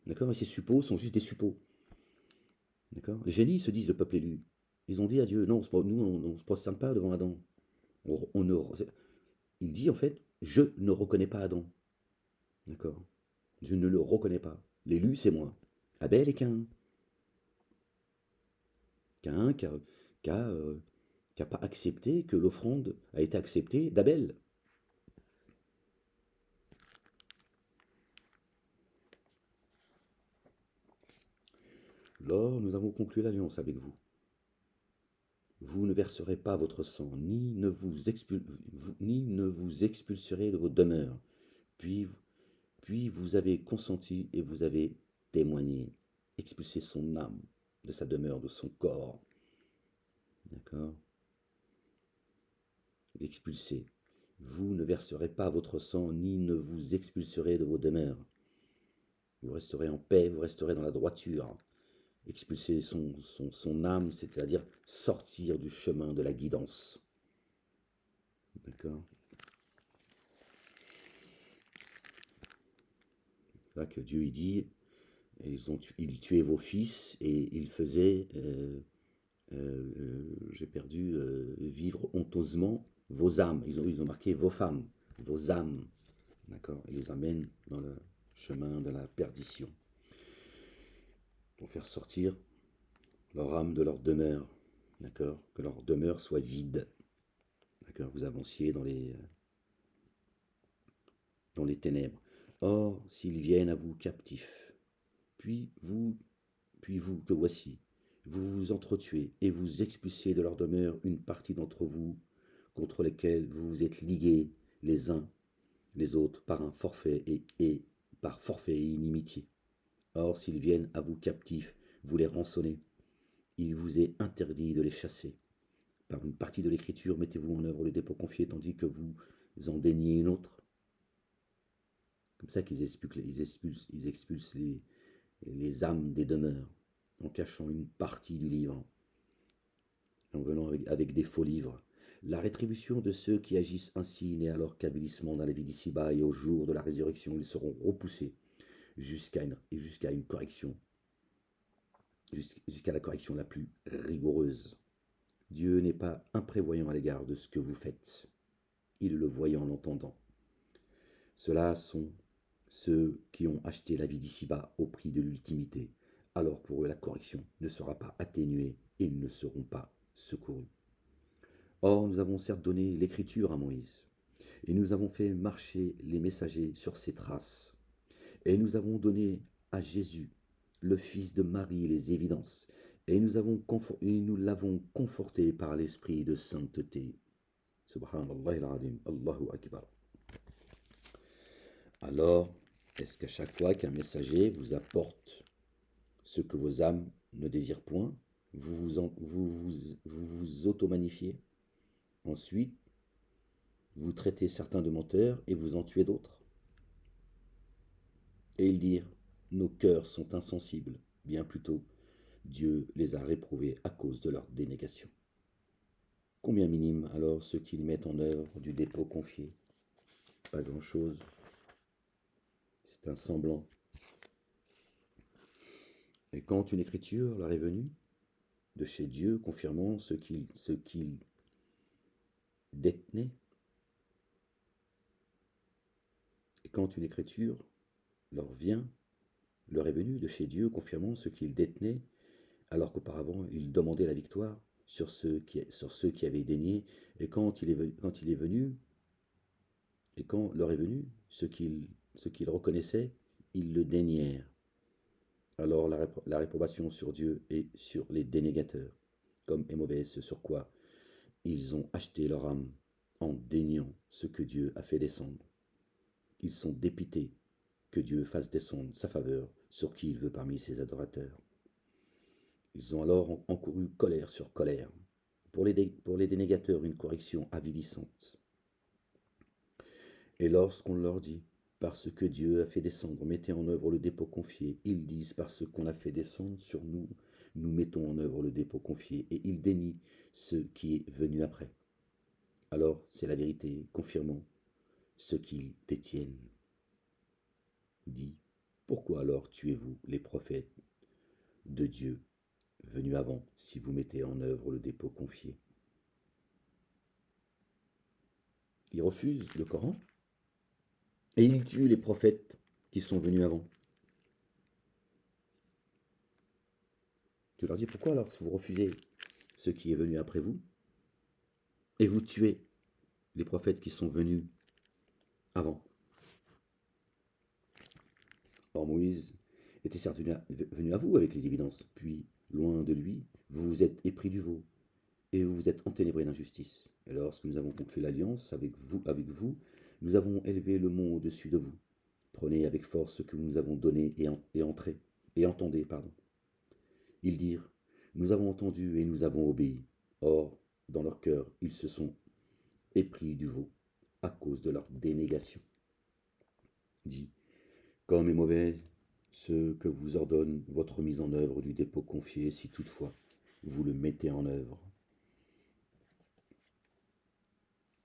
D'accord? Et ses suppôts sont juste des suppôts. D'accord? Les génies se disent le peuple élu. Ils ont dit à Dieu, non, nous, on ne se prosterne pas devant Adam. Il dit en fait, je ne reconnais pas Adam. D'accord? Je ne le reconnais pas. L'élu, c'est moi. Abel et Caïn. Caïn qui a pas accepté que l'offrande a été acceptée d'Abel. Lors, nous avons conclu l'alliance avec vous. vous ne verserez pas votre sang, ni ne vous expulserez de vos demeures. Puis, puis vous avez consenti et vous avez témoigné, expulsé son âme de sa demeure, de son corps. D'accord? Expulsé. Vous ne verserez pas votre sang, ni ne vous expulserez de vos demeures. Vous resterez en paix, vous resterez dans la droiture. Expulser son âme, c'est-à-dire sortir du chemin de la guidance. D'accord? Là que Dieu il dit, ils tuaient vos fils et ils faisaient, vivre honteusement vos âmes. Ils ont marqué vos femmes, vos âmes. D'accord? Ils les amènent dans le chemin de la perdition. Pour faire sortir leur âme de leur demeure. D'accord? Que leur demeure soit vide. D'accord? Vous avanciez dans les ténèbres. Or, s'ils viennent à vous captifs, puis vous, que voici, vous vous entretuez et vous expulsez de leur demeure une partie d'entre vous, contre lesquels vous vous êtes ligués les uns les autres par un forfait et par forfait et inimitié. Or, s'ils viennent à vous captifs, vous les rançonnez. Il vous est interdit de les chasser. Par une partie de l'écriture, mettez-vous en œuvre le dépôt confié, tandis que vous en déniez une autre. Comme ça qu'ils expulsent les âmes des demeures, en cachant une partie du livre, en venant avec des faux livres. La rétribution de ceux qui agissent ainsi n'est alors qu'avilissement dans la vie d'ici-bas, et au jour de la résurrection, ils seront repoussés jusqu'à une correction, jusqu'à la correction la plus rigoureuse. Dieu n'est pas imprévoyant à l'égard de ce que vous faites. Il le voyant en l'entendant. Ceux-là sont ceux qui ont acheté la vie d'ici-bas au prix de l'ultimité. Alors pour eux la correction ne sera pas atténuée et ils ne seront pas secourus. Or nous avons certes donné l'écriture à Moïse, et nous avons fait marcher les messagers sur ses traces, et nous avons donné à Jésus, le fils de Marie, les évidences, et nous l'avons conforté par l'esprit de sainteté. Subhanallah al-Azim, Allahu Akbar. Alors, est-ce qu'à chaque fois qu'un messager vous apporte ce que vos âmes ne désirent point, vous vous auto-magnifiez? Ensuite, vous traitez certains de menteurs et vous en tuez d'autres. Et ils dirent, nos cœurs sont insensibles, bien plutôt, Dieu les a réprouvés à cause de leur dénégation. Combien minime alors ceux qu'ils mettent en œuvre du dépôt confié? Pas grand-chose. C'est un semblant. Et quand une écriture leur est venue de chez Dieu, confirmant ce qu'ils détenaient, et quand une écriture leur est venue de chez Dieu, confirmant ce qu'ils détenaient, alors qu'auparavant ils demandaient la victoire sur ceux qui avaient dénié, et quand leur est venu ce qu'ils reconnaissaient, ils le dénièrent. Alors la réprobation sur Dieu et sur les dénégateurs, comme est mauvaise, ce sur quoi ils ont acheté leur âme en déniant ce que Dieu a fait descendre. Ils sont dépités que Dieu fasse descendre sa faveur sur qui il veut parmi ses adorateurs. Ils ont alors encouru colère sur colère. Pour les dénégateurs, une correction avilissante. Et lorsqu'on leur dit, parce que Dieu a fait descendre, mettez en œuvre le dépôt confié, ils disent, parce qu'on a fait descendre sur nous, nous mettons en œuvre le dépôt confié, et ils dénient ce qui est venu après. Alors c'est la vérité, confirmant ce qu'ils détiennent. Dit, pourquoi alors tuez-vous les prophètes de Dieu venus avant, si vous mettez en œuvre le dépôt confié? Ils refusent le Coran et ils tuent les prophètes qui sont venus avant. Tu leur dis, pourquoi alors si vous refusez ce qui est venu après vous et vous tuez les prophètes qui sont venus avant? Or Moïse était certes venu à vous avec les évidences, puis, loin de lui, vous vous êtes épris du veau, et vous vous êtes enténébrés d'injustice. Et lorsque nous avons conclu l'alliance avec vous, nous avons élevé le mont au-dessus de vous. Prenez avec force ce que nous avons donné et entrez, et entendez, pardon. Ils dirent, nous avons entendu et nous avons obéi. Or, dans leur cœur, ils se sont épris du veau, à cause de leur dénégation. Dit, comme est mauvais ce que vous ordonne votre mise en œuvre du dépôt confié, si toutefois vous le mettez en œuvre.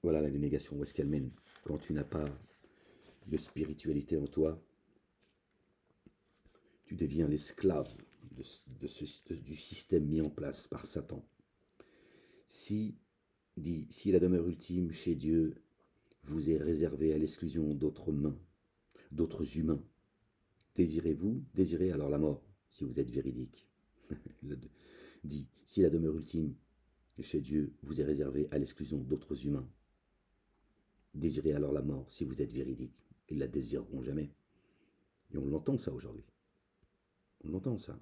Voilà la dénégation, où est-ce qu'elle mène? Quand tu n'as pas de spiritualité en toi, tu deviens l'esclave du système mis en place par Satan. Si la demeure ultime chez Dieu vous est réservée à l'exclusion d'autres mains, d'autres humains, désirez alors la mort, si vous êtes véridique. Dit, si la demeure ultime chez Dieu vous est réservée à l'exclusion d'autres humains, désirez alors la mort, si vous êtes véridique. Ils la désireront jamais. Et on l'entend ça aujourd'hui. On l'entend ça.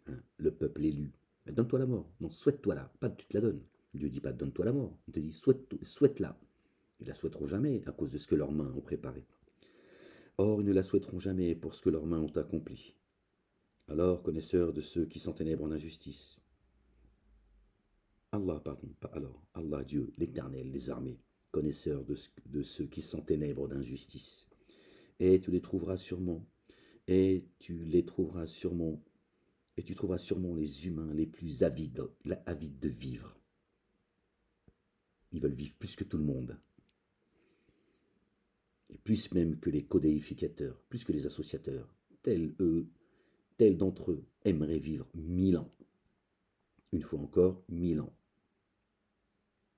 Hein, le peuple élu. Mais donne-toi la mort. Non, souhaite-toi-la. Pas tu te la donnes. Dieu dit pas donne-toi la mort. Il te dit souhaite-la. Ils la souhaiteront jamais à cause de ce que leurs mains ont préparé. Or, ils ne la souhaiteront jamais pour ce que leurs mains ont accompli. Alors, connaisseurs de ceux qui s'enténèbrent en injustice, Allah, Dieu, l'Éternel, les armées, connaisseur de ceux qui s'enténèbrent d'injustice. Et tu trouveras sûrement les humains les plus avides de vivre. Ils veulent vivre plus que tout le monde. Et plus même que les codéificateurs, plus que les associateurs. Tels d'entre eux aimeraient vivre 1000 ans. Une fois encore, 1000 ans.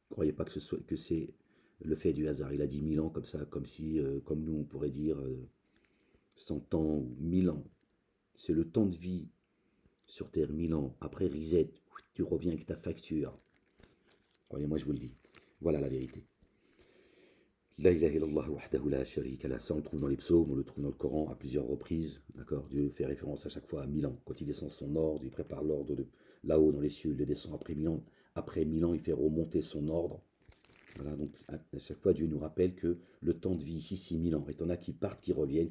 Ne croyez pas que c'est le fait du hasard. Il a dit 1000 ans comme ça, comme nous on pourrait dire 100 ans ou 1000 ans. C'est le temps de vie sur Terre, 1000 ans. Après, reset, tu reviens avec ta facture. Croyez-moi, je vous le dis. Voilà la vérité. La ilaha illallah wahdahu la sharika lah. Ça, on le trouve dans les psaumes, on le trouve dans le Coran à plusieurs reprises. D'accord. Dieu fait référence à chaque fois à 1000 ans. Quand il descend son ordre, il prépare l'ordre de là-haut dans les cieux, il le descend après 1000 ans. Après 1000 ans, il fait remonter son ordre. Voilà, donc à chaque fois, Dieu nous rappelle que le temps de vie ici, c'est 1000 ans. Et t'en as qui partent, qui reviennent,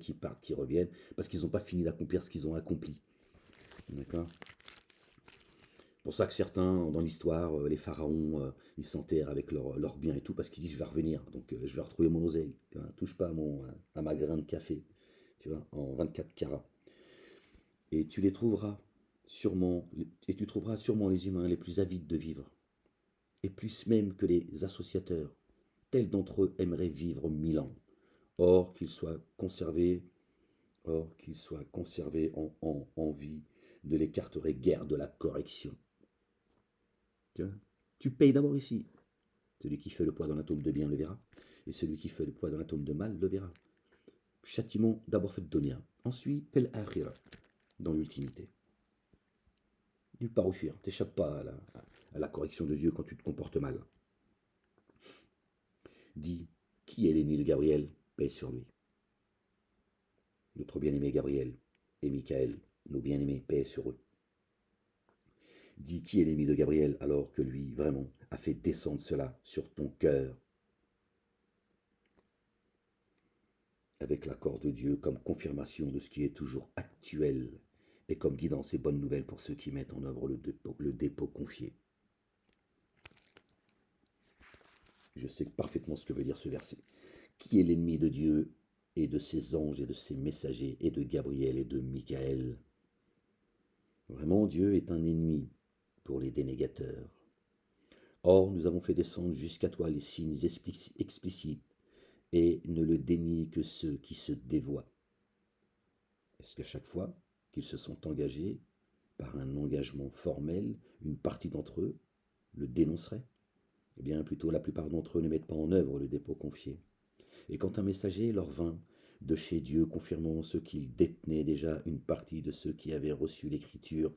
parce qu'ils n'ont pas fini d'accomplir ce qu'ils ont accompli. D'accord. C'est pour ça que certains, dans l'histoire, les pharaons, ils s'enterrent avec leurs biens et tout, parce qu'ils disent je vais revenir, donc je vais retrouver mon oseille. Tu vois, touche pas à ma grain de café, tu vois, en 24 carats. Et tu trouveras sûrement les humains les plus avides de vivre, et plus même que les associateurs. Tels d'entre eux aimeraient vivre 1000 ans, or qu'ils soient conservés, en vie, ne l'écarterait guère de la correction. Tu payes d'abord ici. Celui qui fait le poids dans l'atome de bien le verra, et celui qui fait le poids dans l'atome de mal le verra. Châtiment d'abord fait de dunya, ensuite fait l'akhira, dans l'ultimité. Nulle part où fuir, t'échappes pas à la correction de Dieu quand tu te comportes mal. Dis, qui est l'ennemi de Gabriel? Paix sur lui. Notre bien-aimé Gabriel et Michael, nos bien-aimés, paix sur eux. Dis, qui est l'ennemi de Gabriel alors que lui, vraiment, a fait descendre cela sur ton cœur? Avec l'accord de Dieu comme confirmation de ce qui est toujours actuel et comme guidance et bonne nouvelle pour ceux qui mettent en œuvre le dépôt confié. Je sais parfaitement ce que veut dire ce verset. Qui est l'ennemi de Dieu et de ses anges et de ses messagers et de Gabriel et de Michael? Vraiment, Dieu est un ennemi pour les dénégateurs. Or, nous avons fait descendre jusqu'à toi les signes explicites et ne le dénient que ceux qui se dévoient. Est-ce qu'à chaque fois qu'ils se sont engagés par un engagement formel, une partie d'entre eux le dénoncerait? Eh bien, plutôt la plupart d'entre eux ne mettent pas en œuvre le dépôt confié. Et quand un messager leur vint de chez Dieu, confirmant ce qu'il détenait déjà une partie de ceux qui avaient reçu l'écriture,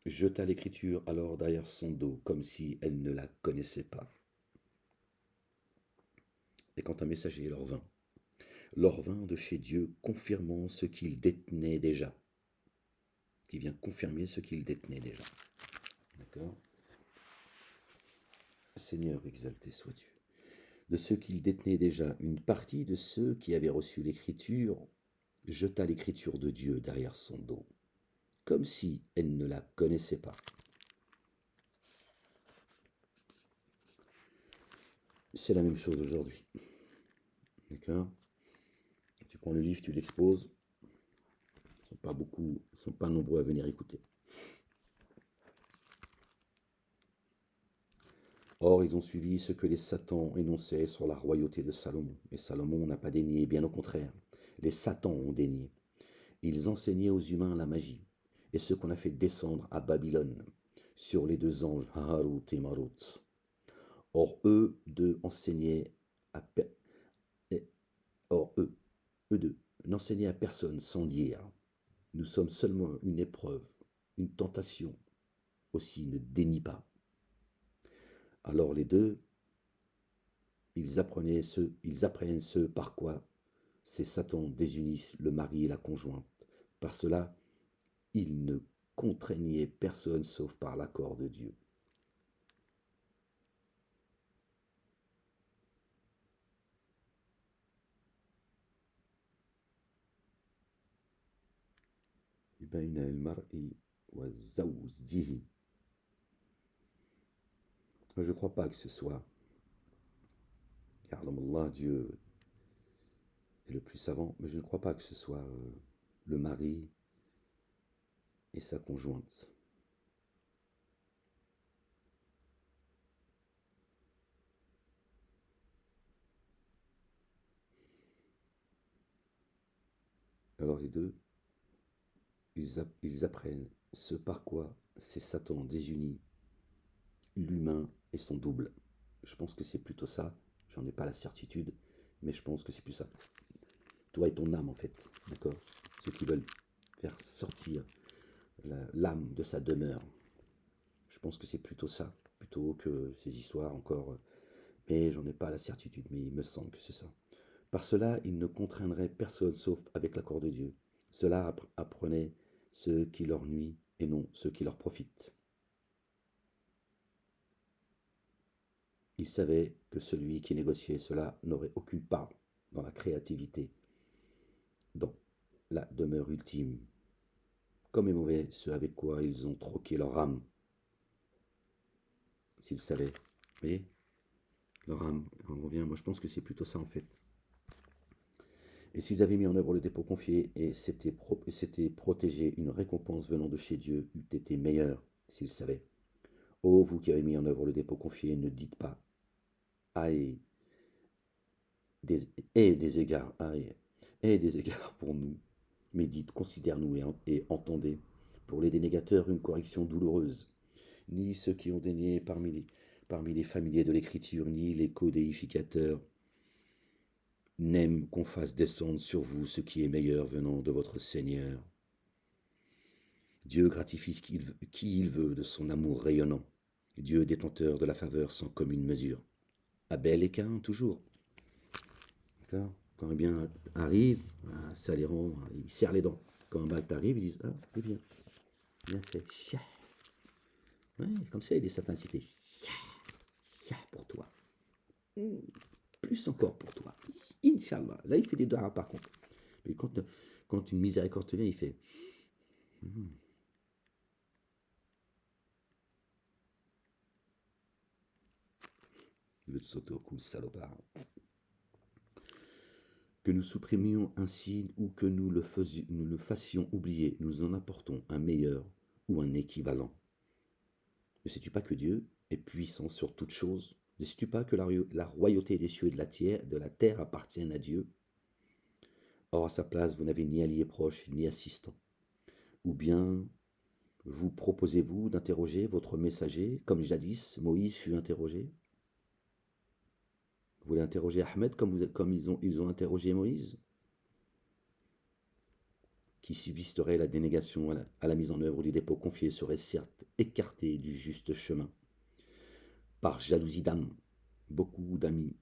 jeta l'écriture alors derrière son dos, comme si elle ne la connaissait pas. Et quand un messager leur vint de chez Dieu, confirmant ce qu'il détenait déjà, qui vient confirmer ce qu'il détenait déjà. D'accord? Seigneur, exalté sois-tu. De ceux qu'il détenait déjà, une partie de ceux qui avaient reçu l'écriture jeta l'écriture de Dieu derrière son dos, comme si elle ne la connaissait pas. C'est la même chose aujourd'hui. D'accord? Tu prends le livre, tu l'exposes. Ils ne sont pas nombreux à venir écouter. Or, ils ont suivi ce que les Satans énonçaient sur la royauté de Salomon. Et Salomon n'a pas dénié, bien au contraire. Les Satans ont dénié. Ils enseignaient aux humains la magie, et ce qu'on a fait descendre à Babylone sur les deux anges, Harut et Marut. Or, eux deux enseignaient à Or, eux deux, n'enseignaient à personne sans dire nous sommes seulement une épreuve, une tentation. Aussi, ne dénie pas. Alors les deux, ils apprennent ce par quoi ces Satans désunissent le mari et la conjointe. Par cela, ils ne contraignaient personne sauf par l'accord de Dieu. Je ne crois pas que ce soit, car Allah, Dieu est le plus savant, mais je ne crois pas que ce soit le mari et sa conjointe. Alors les deux, ils apprennent ce par quoi c'est Satan désunit l'humain et son double. Je pense que c'est plutôt ça, j'en ai pas la certitude, mais je pense que c'est plus ça. Toi et ton âme en fait, d'accord? Ceux qui veulent faire sortir l'âme de sa demeure. Je pense que c'est plutôt ça, plutôt que ces histoires encore, mais j'en ai pas la certitude, mais il me semble que c'est ça. Par cela, ils ne contraindraient personne sauf avec l'accord de Dieu. Cela apprenait ce qui leur nuit et non ce qui leur profite. Ils savaient que celui qui négociait cela n'aurait aucune part dans la créativité, dans la demeure ultime. Comme est mauvais ce avec quoi ils ont troqué leur âme. S'ils savaient, vous voyez, leur âme, on revient, moi je pense que c'est plutôt ça en fait. Et s'ils avaient mis en œuvre le dépôt confié et s'étaient protégé, une récompense venant de chez Dieu eût été meilleure s'ils savaient. Ô vous qui avez mis en œuvre le dépôt confié, ne dites pas aïe, des égards, aïe, et des égards pour nous. Mais dites, considère-nous et entendez, pour les dénégateurs, une correction douloureuse. Ni ceux qui ont dénié parmi les familiers de l'écriture, ni les codéificateurs n'aiment qu'on fasse descendre sur vous ce qui est meilleur venant de votre Seigneur. Dieu gratifie qui il veut de son amour rayonnant. Dieu détenteur de la faveur sans commune mesure. Abel et Caïn, toujours. D'accord? Quand un bien arrive, ça les rend, ils serrent les dents. Quand un mal t'arrive, ils disent ah, c'est bien. Bien fait. Ouais, comme ça, il est certain, il fait ça pour toi. Plus encore pour toi. Inch'Allah. Là, il fait des doigts par contre. Mais quand une miséricorde te vient, il fait le Tsotokul salopard. Que nous supprimions un signe ou que nous le fassions oublier, nous en apportons un meilleur ou un équivalent. Ne sais-tu pas que Dieu est puissant sur toutes choses? Ne sais-tu pas que la royauté des cieux et de la terre appartiennent à Dieu? Or, à sa place, vous n'avez ni allié proche, ni assistant. Ou bien, vous proposez-vous d'interroger votre messager, comme jadis Moïse fut interrogé? Vous voulez interroger Ahmed comme ils ont interrogé Moïse? Qui subsisterait la dénégation à la mise en œuvre du dépôt confié serait certes écarté du juste chemin. Par jalousie d'âme, beaucoup d'amis,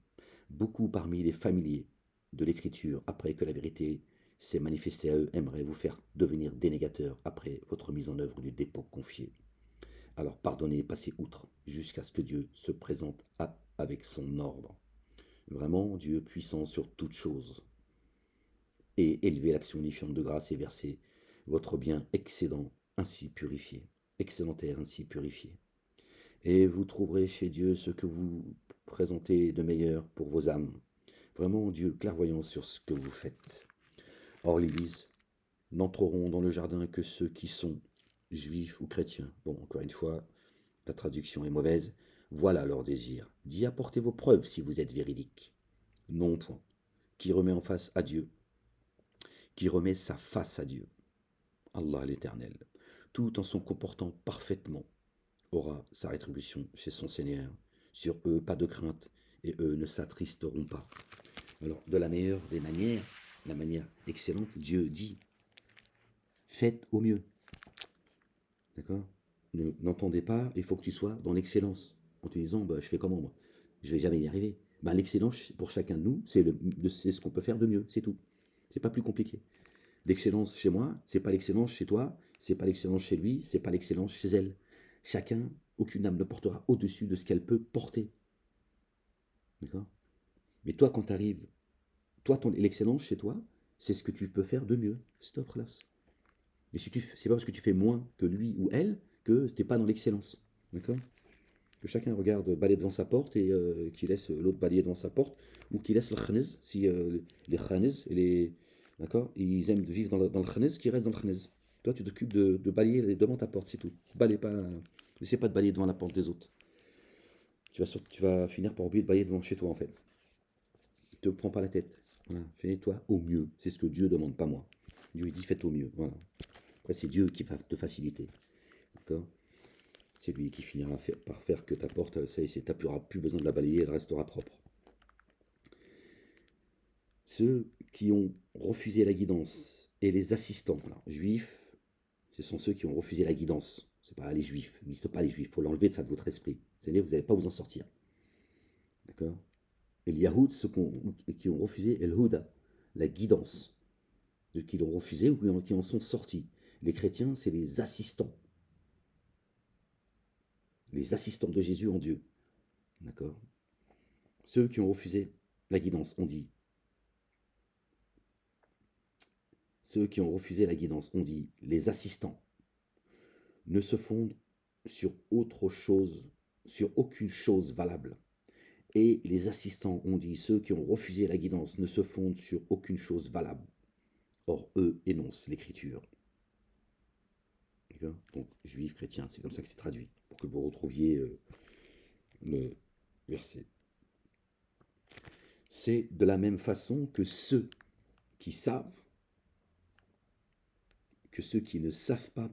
beaucoup parmi les familiers de l'écriture, après que la vérité s'est manifesté à eux aimerait vous faire devenir dénégateur après votre mise en œuvre du dépôt confié. Alors pardonnez et passez outre, jusqu'à ce que Dieu se présente avec son ordre. Vraiment, Dieu puissant sur toute chose. Et élevez l'action unifiante de grâce et versez votre bien excédent ainsi purifié, excédentaire ainsi purifié. Et vous trouverez chez Dieu ce que vous présentez de meilleur pour vos âmes. Vraiment, Dieu clairvoyant sur ce que vous faites. Or, ils disent, n'entreront dans le jardin que ceux qui sont juifs ou chrétiens. Bon, encore une fois, la traduction est mauvaise. Voilà leur désir. D'y apporter vos preuves si vous êtes véridique. Non point. Qui remet en face à Dieu, qui remet sa face à Dieu, Allah l'Éternel, tout en se comportant parfaitement, aura sa rétribution chez son Seigneur. Sur eux, pas de crainte, et eux ne s'attristeront pas. Alors, de la meilleure des manières, la manière excellente, Dieu dit, faites au mieux. D'accord? N'entendez pas, il faut que tu sois dans l'excellence. En te disant, je fais comment moi? Je vais jamais y arriver. L'excellence, pour chacun de nous, c'est ce qu'on peut faire de mieux, c'est tout. C'est pas plus compliqué. L'excellence chez moi, c'est pas l'excellence chez toi, c'est pas l'excellence chez lui, c'est pas l'excellence chez elle. Chacun, aucune âme ne portera au-dessus de ce qu'elle peut porter. D'accord? Mais toi, quand tu arrives, toi, l'excellence chez toi, c'est ce que tu peux faire de mieux. Stop, classe. Mais si c'est pas parce que tu fais moins que lui ou elle que tu n'es pas dans l'excellence. D'accord? Que chacun regarde balayer devant sa porte et qu'il laisse l'autre balayer devant sa porte, ou qu'il laisse le khanez, si les khanez et les. D'accord? Ils aiment vivre dans le khanez, qu'ils restent dans le khanez. Toi, tu t'occupes de balayer devant ta porte, c'est tout. Balaye pas. N'essaie pas de balayer devant la porte des autres. Tu vas finir par oublier de balayer devant chez toi, en fait. Ne te prends pas la tête. Voilà. Fais-toi au mieux. C'est ce que Dieu demande, pas moi. Dieu dit faites au mieux. Voilà. Après, c'est Dieu qui va te faciliter. D'accord? C'est lui qui finira par faire que ta porte, tu n'auras plus besoin de la balayer, elle restera propre. Ceux qui ont refusé la guidance et les assistants, alors, juifs, ce sont ceux qui ont refusé la guidance. Ce n'est pas les juifs, il n'existe pas les juifs, il faut l'enlever de ça de votre esprit. C'est-à-dire que vous n'allez pas vous en sortir. D'accord? Et les Yahoud, ceux qui ont refusé El Huda, la guidance, qui l'ont refusé ou qui en sont sortis. Les chrétiens, c'est les assistants de Jésus en Dieu. D'accord? Ceux qui ont refusé la guidance, on dit. Ceux qui ont refusé la guidance, on dit les assistants, ne se fondent sur autre chose, sur aucune chose valable. Et les assistants, on dit ceux qui ont refusé la guidance, ne se fondent sur aucune chose valable. Or, eux énoncent l'écriture. D'accord? Donc, juifs, chrétiens, c'est comme ça que c'est traduit, pour que vous retrouviez le verset. C'est de la même façon que ceux qui savent, que ceux qui ne savent pas,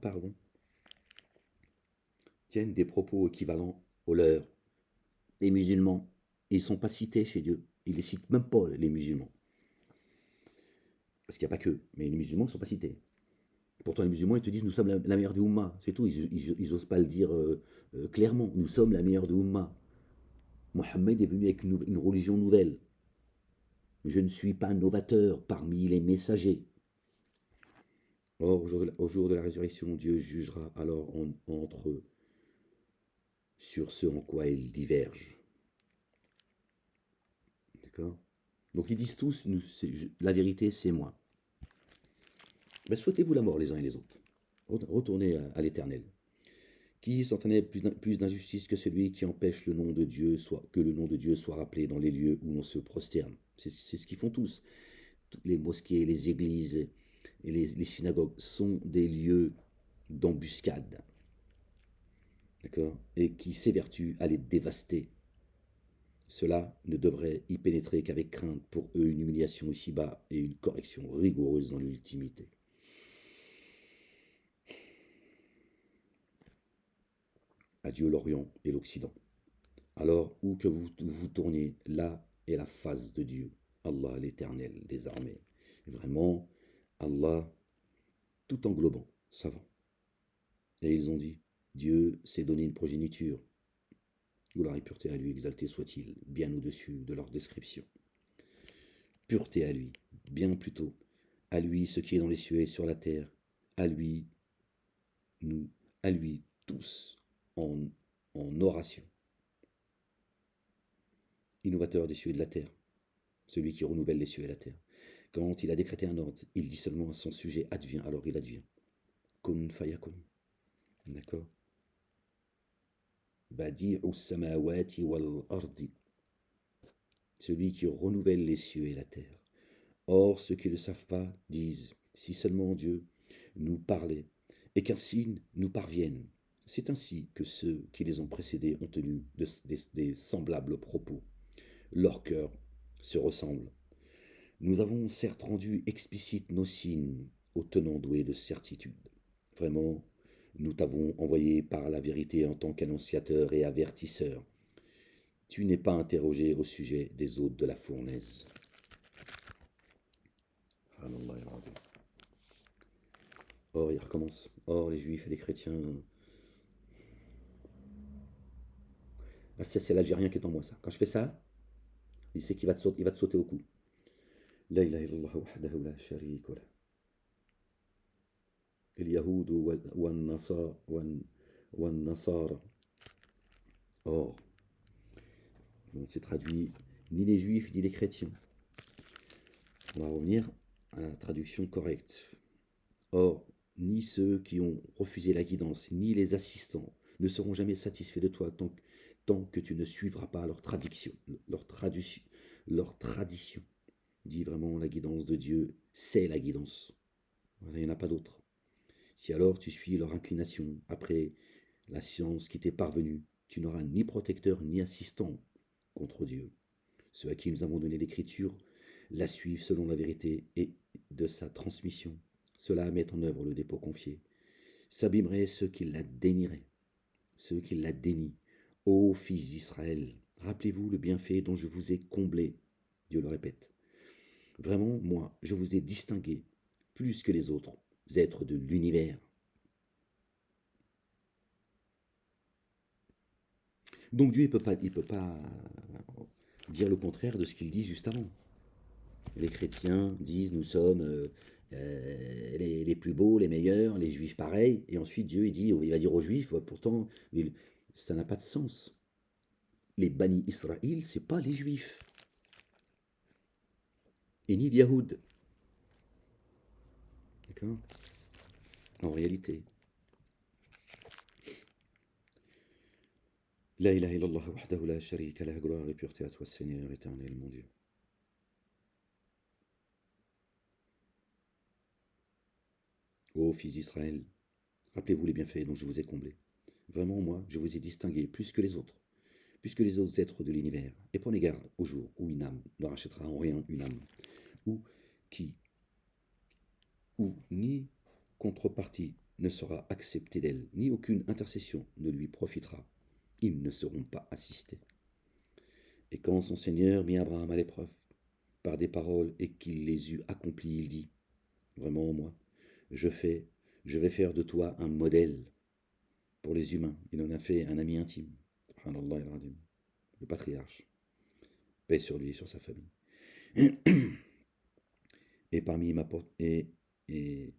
tiennent des propos équivalents aux leurs. Les musulmans, ils ne sont pas cités chez Dieu. Il ne les cite même pas, les musulmans. Parce qu'il n'y a pas que, mais les musulmans ne sont pas cités. Pourtant, les musulmans, ils te disent, nous sommes la meilleure des Ummah. C'est tout, ils n'osent pas le dire clairement. Nous sommes la meilleure des Ummah. Mohammed est venu avec une religion nouvelle. Je ne suis pas un novateur parmi les messagers. Or, au jour de la résurrection, Dieu jugera alors entre eux sur ce en quoi ils divergent. D'accord? Donc ils disent tous, la vérité c'est moi. Souhaitez-vous la mort les uns et les autres. Retournez à l'Éternel. Qui s'entraînait plus d'injustice que celui qui empêche que le nom de Dieu soit rappelé dans les lieux où l'on se prosterne. C'est ce qu'ils font tous. Toutes les mosquées, les églises et les synagogues sont des lieux d'embuscade. D'accord? Et qui s'évertuent à les dévaster. Cela ne devrait y pénétrer qu'avec crainte pour eux une humiliation ici-bas et une correction rigoureuse dans l'ultimité. Adieu l'Orient et l'Occident. Alors, où que vous vous tourniez, là est la face de Dieu, Allah l'Éternel des armées. Et vraiment, Allah, tout englobant, savant. Et ils ont dit, Dieu s'est donné une progéniture. Gloire et pureté à lui, exalté soit-il, bien au-dessus de leur description. Pureté à lui, bien plutôt, À lui ce qui est dans les cieux et sur la terre, à lui, nous, à lui tous, en oration. Innovateur des cieux et de la terre, celui qui renouvelle les cieux et la terre. Quand il a décrété un ordre, il dit seulement à son sujet advient, alors il advient. Kun fayakun. D'accord. Badi'u samawati wal ardi. Celui qui renouvelle les cieux et la terre. Or, ceux qui ne le savent pas disent, si seulement Dieu nous parlait, et qu'un signe nous parvienne. C'est ainsi que ceux qui les ont précédés ont tenu des semblables propos. Leurs cœurs se ressemblent. Nous avons certes rendu explicites nos signes aux tenants doués de certitude. Vraiment, nous t'avons envoyé par la vérité en tant qu'annonciateur et avertisseur. Tu n'es pas interrogé au sujet des hôtes de la fournaise. Or, il recommence. Or, les juifs et les chrétiens. Ah, c'est l'Algérien qui est en moi, ça. Quand je fais ça, il sait qu'il va te sauter au cou. La ilaha illallah wahdahu la sharika lah. اليهود والنصارى. Or, bon, c'est traduit ni les juifs ni les chrétiens. On va revenir à la traduction correcte. Or, ni ceux qui ont refusé la guidance, ni les assistants ne seront jamais satisfaits de toi tant que tu ne suivras pas leur tradition. Leur tradition. Dit vraiment la guidance de Dieu, c'est la guidance. Voilà, il n'y en a pas d'autre. Si alors tu suis leur inclination après la science qui t'est parvenue, tu n'auras ni protecteur ni assistant contre Dieu. Ceux à qui nous avons donné l'écriture la suivent selon la vérité et de sa transmission. Cela met en œuvre le dépôt confié. S'abîmeraient ceux qui la dénieraient, ceux qui la dénient. Ô fils d'Israël, rappelez-vous le bienfait dont je vous ai comblé. Dieu le répète. Vraiment, moi, je vous ai distingué plus que les autres êtres de l'univers. Donc Dieu, il peut pas dire le contraire de ce qu'il dit juste avant. Les chrétiens disent nous sommes les plus beaux, les meilleurs, les juifs pareil, et ensuite Dieu il va dire aux juifs, pourtant ça n'a pas de sens. Les Bani Israël, c'est pas les juifs. Et ni les Yahoud. D'accord. En réalité. La ilaha illallah wahdahu la sharika lah, gloire et pureté à toi, Seigneur éternel, mon Dieu. Ô fils d'Israël, rappelez-vous les bienfaits dont je vous ai comblés. Vraiment, moi, je vous ai distingué plus que les autres êtres de l'univers. Et prenez garde au jour où une âme ne rachètera en rien une âme, ou ni contrepartie ne sera acceptée d'elle, ni aucune intercession ne lui profitera. Ils ne seront pas assistés. Et quand son Seigneur mit Abraham à l'épreuve par des paroles et qu'il les eut accomplies, il dit, vraiment moi, je vais faire de toi un modèle pour les humains. Il en a fait un ami intime. Subhanallah al-Adim. Le patriarche. Paix sur lui et sur sa famille. Et parmi et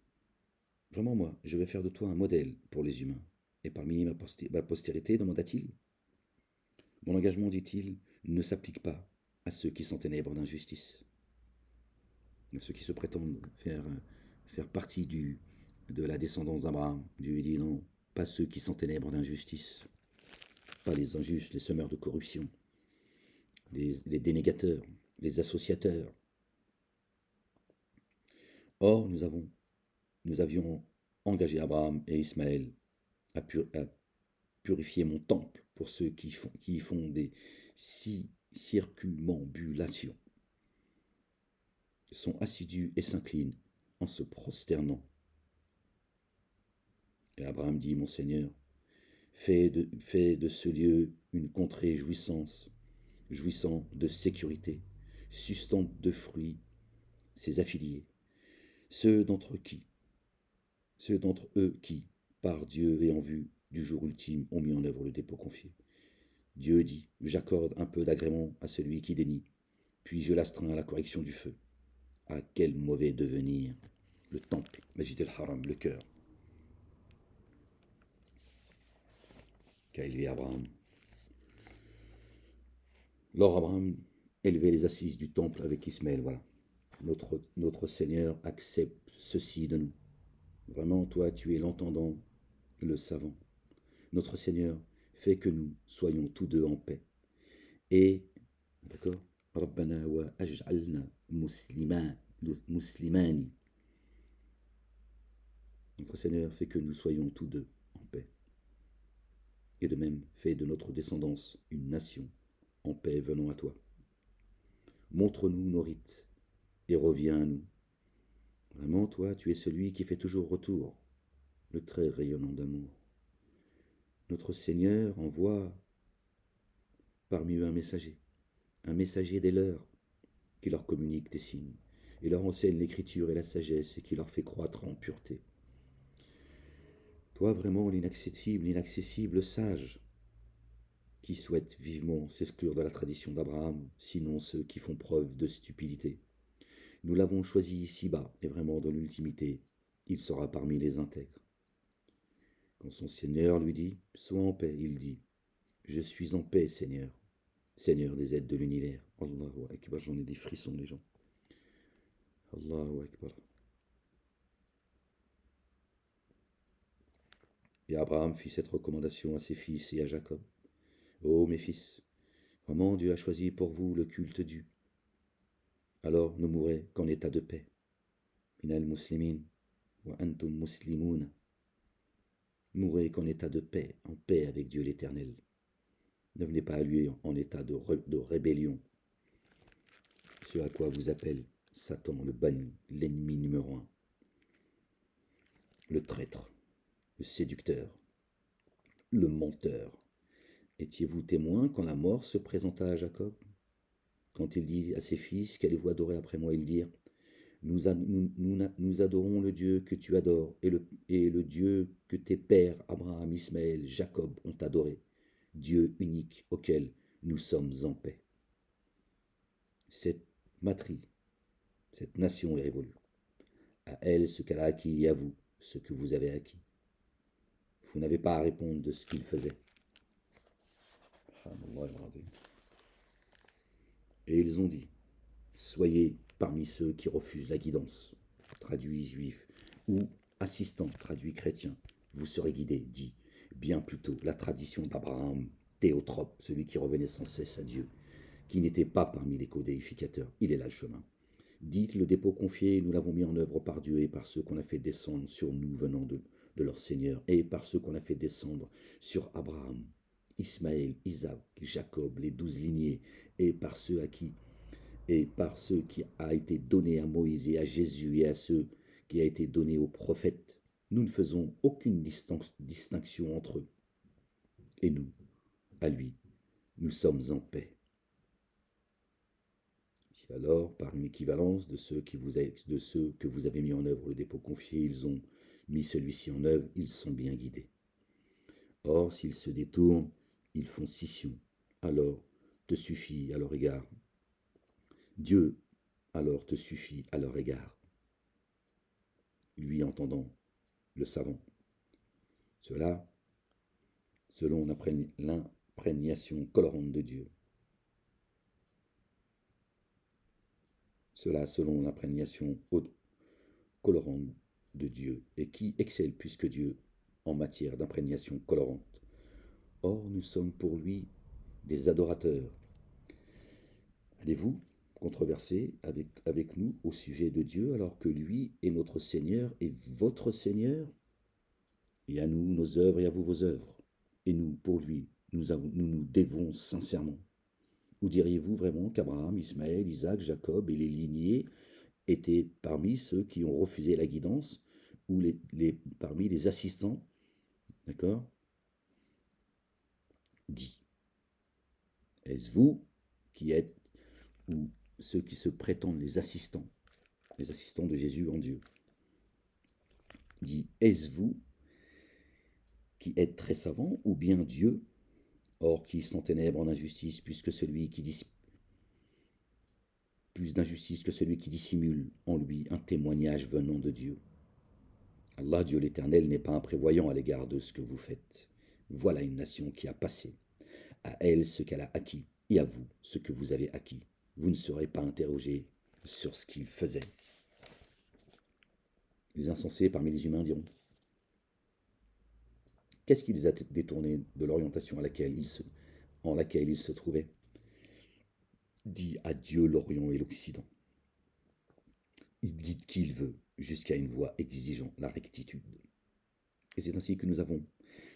vraiment moi, je vais faire de toi un modèle pour les humains. Et parmi ma postérité, demanda-t-il. Mon engagement, dit-il, ne s'applique pas à ceux qui sont ténèbres d'injustice, à ceux qui se prétendent faire partie de la descendance d'Abraham. Dieu lui dit non, pas ceux qui sont ténèbres d'injustice, pas les injustes, les semeurs de corruption, les dénégateurs, les associateurs. Or, nous avions engagé Abraham et Ismaël à purifier mon temple pour ceux qui y font des circumambulations, sont assidus et s'inclinent en se prosternant. Et Abraham dit, mon Seigneur, fais de ce lieu une contrée jouissant de sécurité, sustente de fruits ses affiliés, ceux d'entre eux qui, par Dieu et en vue du jour ultime, ont mis en œuvre le dépôt confié. Dieu dit, j'accorde un peu d'agrément à celui qui dénie, puis je l'astreins à la correction du feu. À quel mauvais devenir le temple, Masjid al-Haram, le cœur, qu'a élevé Abraham. Lors Abraham élevait les assises du temple avec Ismaël, voilà. Notre Seigneur accepte ceci de nous. Vraiment, toi, tu es l'entendant, le savant. Notre Seigneur fait que nous soyons tous deux en paix. Et, d'accord, Rabbana wa aj'alna muslimani. Notre Seigneur fait que nous soyons tous deux en paix. Et de même, fais de notre descendance une nation en paix venant à toi. Montre-nous nos rites et reviens à nous. Vraiment, toi, tu es celui qui fait toujours retour, le trait rayonnant d'amour. Notre Seigneur envoie parmi eux un messager des leurs, qui leur communique des signes, et leur enseigne l'écriture et la sagesse, et qui leur fait croître en pureté. Toi, vraiment, l'inaccessible sage, qui souhaite vivement s'exclure de la tradition d'Abraham, sinon ceux qui font preuve de stupidité. Nous l'avons choisi ici-bas, et vraiment dans l'ultimité, il sera parmi les intègres. Quand son Seigneur lui dit « Sois en paix », il dit « Je suis en paix, Seigneur, Seigneur des êtres de l'univers. » Allahu Akbar, j'en ai des frissons, les gens. Allahu Akbar. Et Abraham fit cette recommandation à ses fils et à Jacob. Ô mes fils, vraiment Dieu a choisi pour vous le culte dû. Alors ne mourrez qu'en état de paix. Minal muslimin wa antum muslimoun. Mourrez qu'en état de paix, en paix avec Dieu l'Éternel. Ne venez pas à lui en état de rébellion. Ce à quoi vous appelle Satan, le banni, l'ennemi numéro 1, le traître, le séducteur, le menteur. Étiez-vous témoin quand la mort se présenta à Jacob? Quand il dit à ses fils, qu'allez-vous adorer après moi? Ils dirent, nous adorons le Dieu que tu adores et le Dieu que tes pères, Abraham, Ismaël, Jacob, ont adoré, Dieu unique auquel nous sommes en paix. Cette matrie, cette nation est révolue. À elle ce qu'elle a acquis et à vous ce que vous avez acquis. Vous n'avez pas à répondre de ce qu'il faisait. Et ils ont dit, soyez parmi ceux qui refusent la guidance, traduit juif, ou assistant, traduit chrétien, vous serez guidés, dit bien plutôt la tradition d'Abraham, théotrope, celui qui revenait sans cesse à Dieu, qui n'était pas parmi les codéificateurs, il est là le chemin. Dites le dépôt confié, nous l'avons mis en œuvre par Dieu et par ceux qu'on a fait descendre sur nous venant de leur Seigneur, et par ceux qu'on a fait descendre sur Abraham, Ismaël, Isaac, Jacob, les 12 lignées, et par ceux qui a été donné à Moïse et à Jésus et à ceux qui a été donné aux prophètes. Nous ne faisons aucune distinction entre eux. Et nous, à lui, nous sommes en paix. Si alors, par une équivalence de ceux que vous avez mis en œuvre le dépôt confié, ils ont mis celui-ci en œuvre, ils sont bien guidés. Or, s'ils se détournent, ils font scission. Alors, te suffit à leur égard. Dieu, alors, te suffit à leur égard. Lui entendant, le savant. Cela, selon l'imprégnation colorante de Dieu. Cela, selon l'imprégnation colorante de Dieu. Et qui excelle plus que Dieu en matière d'imprégnation colorante? Or, nous sommes pour lui des adorateurs. Allez-vous controverser avec nous au sujet de Dieu alors que lui est notre Seigneur et votre Seigneur? Et à nous nos œuvres et à vous vos œuvres. Et nous, pour lui, nous nous dévons sincèrement. Ou diriez-vous vraiment qu'Abraham, Ismaël, Isaac, Jacob et les lignées étaient parmi ceux qui ont refusé la guidance ou parmi les assistants? D'accord? Dit. Est-ce vous qui êtes, ou ceux qui se prétendent les assistants de Jésus en Dieu? Dit, est-ce vous qui êtes très savants, ou bien Dieu? Or, qui s'enténèbre en injustice, puisque celui qui plus d'injustice que celui qui dissimule en lui un témoignage venant de Dieu. Allah, Dieu l'Éternel, n'est pas imprévoyant à l'égard de ce que vous faites. Voilà une nation qui a passé. À elle ce qu'elle a acquis, et à vous ce que vous avez acquis. Vous ne serez pas interrogés sur ce qu'ils faisaient. Les insensés parmi les humains diront: qu'est-ce qui les a détournés de l'orientation en laquelle ils se trouvaient? Dit à Dieu l'Orient et l'Occident. Il guide qui il veut, jusqu'à une voie exigeant la rectitude. Et c'est ainsi que nous avons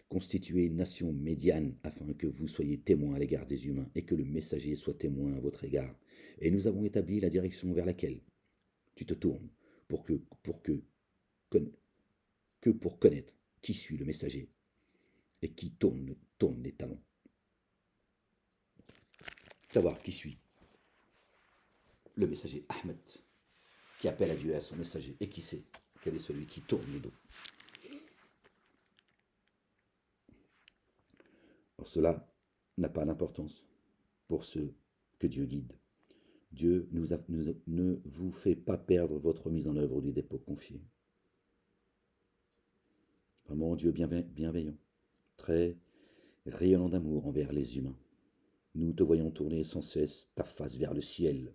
constitué une nation médiane afin que vous soyez témoins à l'égard des humains et que le messager soit témoin à votre égard. Et nous avons établi la direction vers laquelle tu te tournes pour connaître qui suit le messager et qui tourne les talons. Savoir qui suit le messager Ahmed, qui appelle à Dieu et à son messager, et qui sait quel est celui qui tourne le dos. Or cela n'a pas d'importance pour ceux que Dieu guide. Dieu ne vous fait pas perdre votre mise en œuvre du dépôt confié. Vraiment, Dieu bienveillant, très rayonnant d'amour envers les humains. Nous te voyons tourner sans cesse ta face vers le ciel,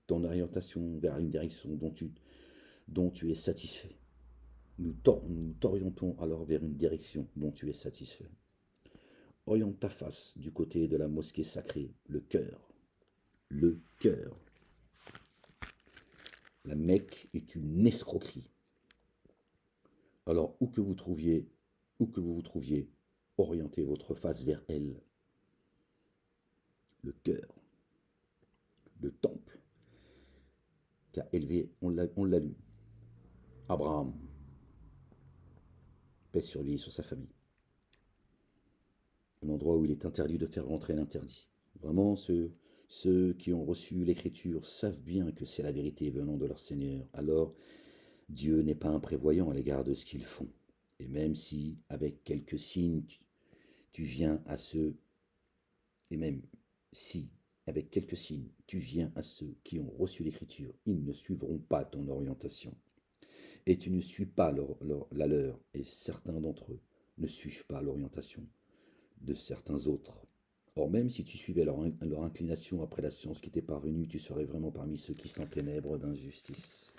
ton orientation vers une direction dont tu es satisfait. Nous t'orientons alors vers une direction dont tu es satisfait. Oriente ta face du côté de la mosquée sacrée, le cœur. Le cœur. La Mecque est une escroquerie. Alors, où que vous vous trouviez, orientez votre face vers elle. Le cœur. Le temple qu'a élevé, on l'a lu, Abraham. Paix sur lui et sur sa famille. Un endroit où il est interdit de faire rentrer l'interdit. Vraiment, ceux qui ont reçu l'écriture savent bien que c'est la vérité venant de leur Seigneur. Alors, Dieu n'est pas imprévoyant à l'égard de ce qu'ils font. Et même si, avec quelques signes, tu viens à ceux, et même si, avec quelques signes, tu viens à ceux qui ont reçu l'écriture, ils ne suivront pas ton orientation. Et tu ne suis pas la leur, et certains d'entre eux ne suivent pas l'orientation de certains autres. Or, même si tu suivais leur inclination après la science qui t'est parvenue, tu serais vraiment parmi ceux qui s'enténèbrent d'injustice.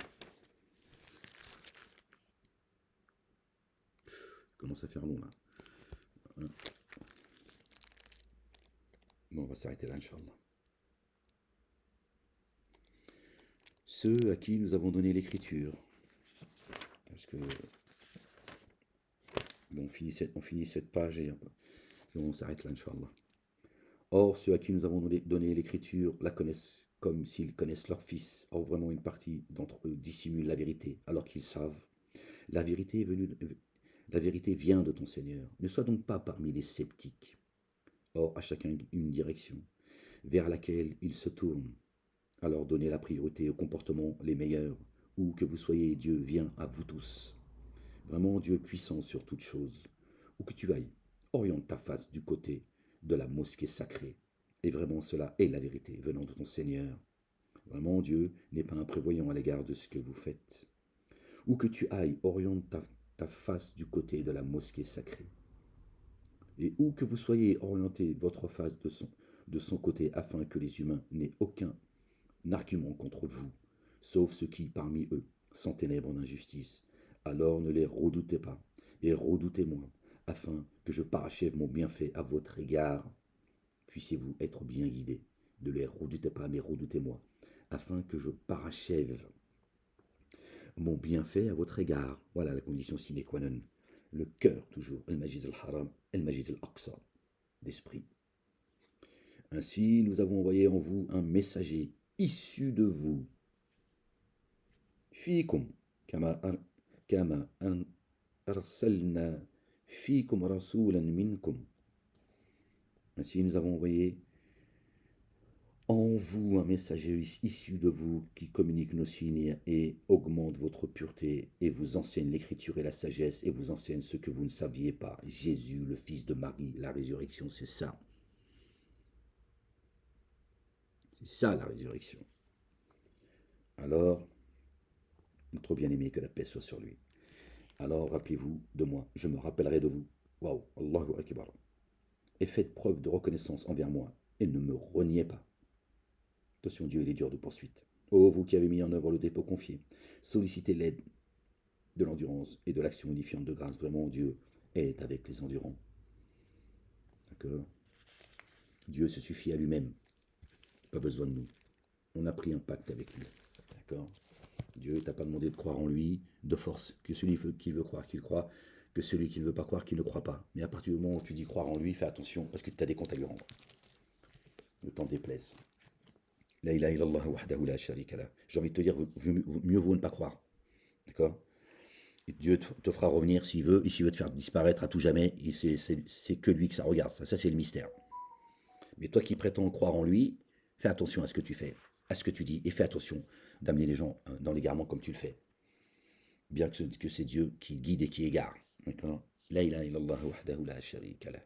Commence à faire long là. Voilà. Bon, on va s'arrêter là, Inch'Allah. Ceux à qui nous avons donné l'écriture, parce que bon, on finit cette page et on s'arrête là, Inch'Allah. Or, ceux à qui nous avons donné l'écriture la connaissent comme s'ils connaissent leur fils. Or, vraiment, une partie d'entre eux dissimule la vérité, alors qu'ils savent. La vérité vient de ton Seigneur. Ne sois donc pas parmi les sceptiques. Or, à chacun une direction vers laquelle il se tourne. Alors donnez la priorité aux comportements les meilleurs. Où que vous soyez, Dieu vient à vous tous. Vraiment, Dieu puissant sur toutes choses. Où que tu ailles, oriente ta face du côté de la mosquée sacrée. Et vraiment, cela est la vérité venant de ton Seigneur. Vraiment, Dieu n'est pas imprévoyant à l'égard de ce que vous faites. Où que tu ailles, oriente ta face du côté de la mosquée sacrée. Et où que vous soyez, orientez votre face de son côté, afin que les humains n'aient aucun argument contre vous, sauf ceux qui, parmi eux, s'enténèbrent d'injustice. Alors ne les redoutez pas, et redoutez-moi, afin que je parachève mon bienfait à votre égard. Puissiez-vous être bien guidés. Ne les redoutez pas, mais redoutez-moi, afin que je parachève mon bienfait à votre égard. Voilà la condition sine qua non. Le cœur, toujours, El-Majid al-Haram, El-Majid al-Aqsa, d'esprit. Ainsi, nous avons envoyé en vous un messager issu de vous. Fikum, kama arsalna fikum rasulan minkum. Ainsi, nous avons envoyé en vous un messager issu de vous qui communique nos signes et augmente votre pureté et vous enseigne l'écriture et la sagesse et vous enseigne ce que vous ne saviez pas. Jésus, le fils de Marie, la résurrection, c'est ça. C'est ça la résurrection. Alors, notre bien-aimé, que la paix soit sur lui. Alors, rappelez-vous de moi, je me rappellerai de vous. Waouh, Allahu Akbar. Et faites preuve de reconnaissance envers moi, et ne me reniez pas. Attention, Dieu, il est dur de poursuite. Ô vous qui avez mis en œuvre le dépôt confié, sollicitez l'aide de l'endurance et de l'action unifiante de grâce. Vraiment, Dieu est avec les endurants. D'accord. Dieu se suffit à lui-même. Pas besoin de nous. On a pris un pacte avec lui. D'accord. Dieu t'a pas demandé de croire en lui de force. Que celui qui veut croire qu'il croit, que celui qui ne veut pas croire qu'il ne croit pas. Mais à partir du moment où tu dis croire en lui, fais attention parce que tu as des comptes à lui rendre. Ne t'en déplaise. La ilaha illallah wahdahu la sharika lah. J'ai envie de te dire, mieux vaut ne pas croire. D'accord. Et Dieu te fera revenir s'il veut, et s'il veut te faire disparaître à tout jamais, c'est que lui que ça regarde. Ça c'est le mystère. Mais toi qui prétends croire en lui, fais attention à ce que tu fais, à ce que tu dis, et fais attention d'amener les gens dans l'égarement comme tu le fais. Bien que c'est Dieu qui guide et qui égare. D'accord. La ilaha illallah wahdahu la sharika lah.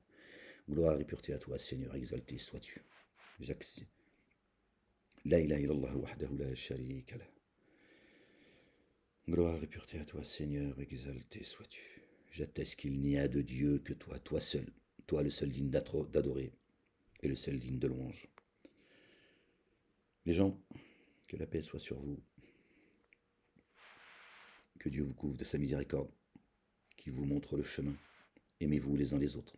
Gloire et pureté à toi, Seigneur, exalté sois-tu. La ilaha illallah wahdahu la sharika lah. Gloire et pureté à toi, Seigneur, exalté sois-tu. J'atteste qu'il n'y a de Dieu que toi, toi seul, toi le seul digne d'adorer et le seul digne de louange. Les gens, que la paix soit sur vous, que Dieu vous couvre de sa miséricorde, qui vous montre le chemin. Aimez-vous les uns les autres.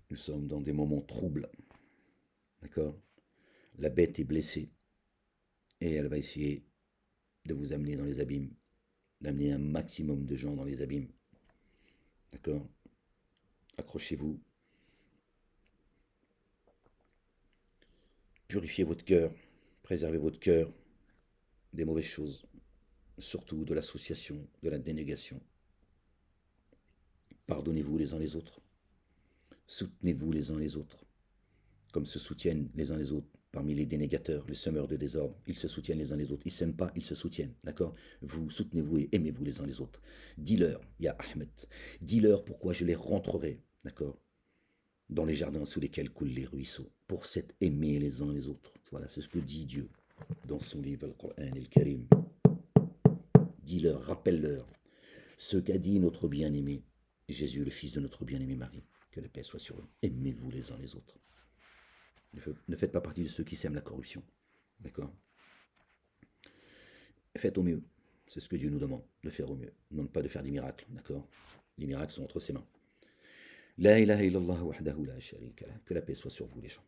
Nous sommes dans des moments troubles, d'accord. La bête est blessée et elle va essayer de vous amener dans les abîmes, d'amener un maximum de gens dans les abîmes, d'accord. Accrochez-vous, purifiez votre cœur, préservez votre cœur des mauvaises choses, surtout de l'association, de la dénégation. Pardonnez-vous les uns les autres, soutenez-vous les uns les autres, comme se soutiennent les uns les autres parmi les dénégateurs, les semeurs de désordre. Ils se soutiennent les uns les autres, ils ne s'aiment pas, ils se soutiennent, d'accord. Vous soutenez-vous et aimez-vous les uns les autres. Dis-leur, ya Ahmed, dis-leur pourquoi je les rentrerai, d'accord, dans les jardins sous lesquels coulent les ruisseaux, pour s'être aimés les uns les autres. Voilà, c'est ce que dit Dieu dans son livre Al-Qur'an Al-Karim. Dis-leur, rappelle-leur ce qu'a dit notre bien-aimé Jésus, le fils de notre bien-aimé Marie. Que la paix soit sur eux. Aimez-vous les uns les autres. Ne faites pas partie de ceux qui sèment la corruption. D'accord. Faites au mieux. C'est ce que Dieu nous demande, de faire au mieux. Non pas de faire des miracles. D'accord. Les miracles sont entre ses mains. La ilaha illallah wahdahu la sharika lah. Que la paix soit sur vous les gens.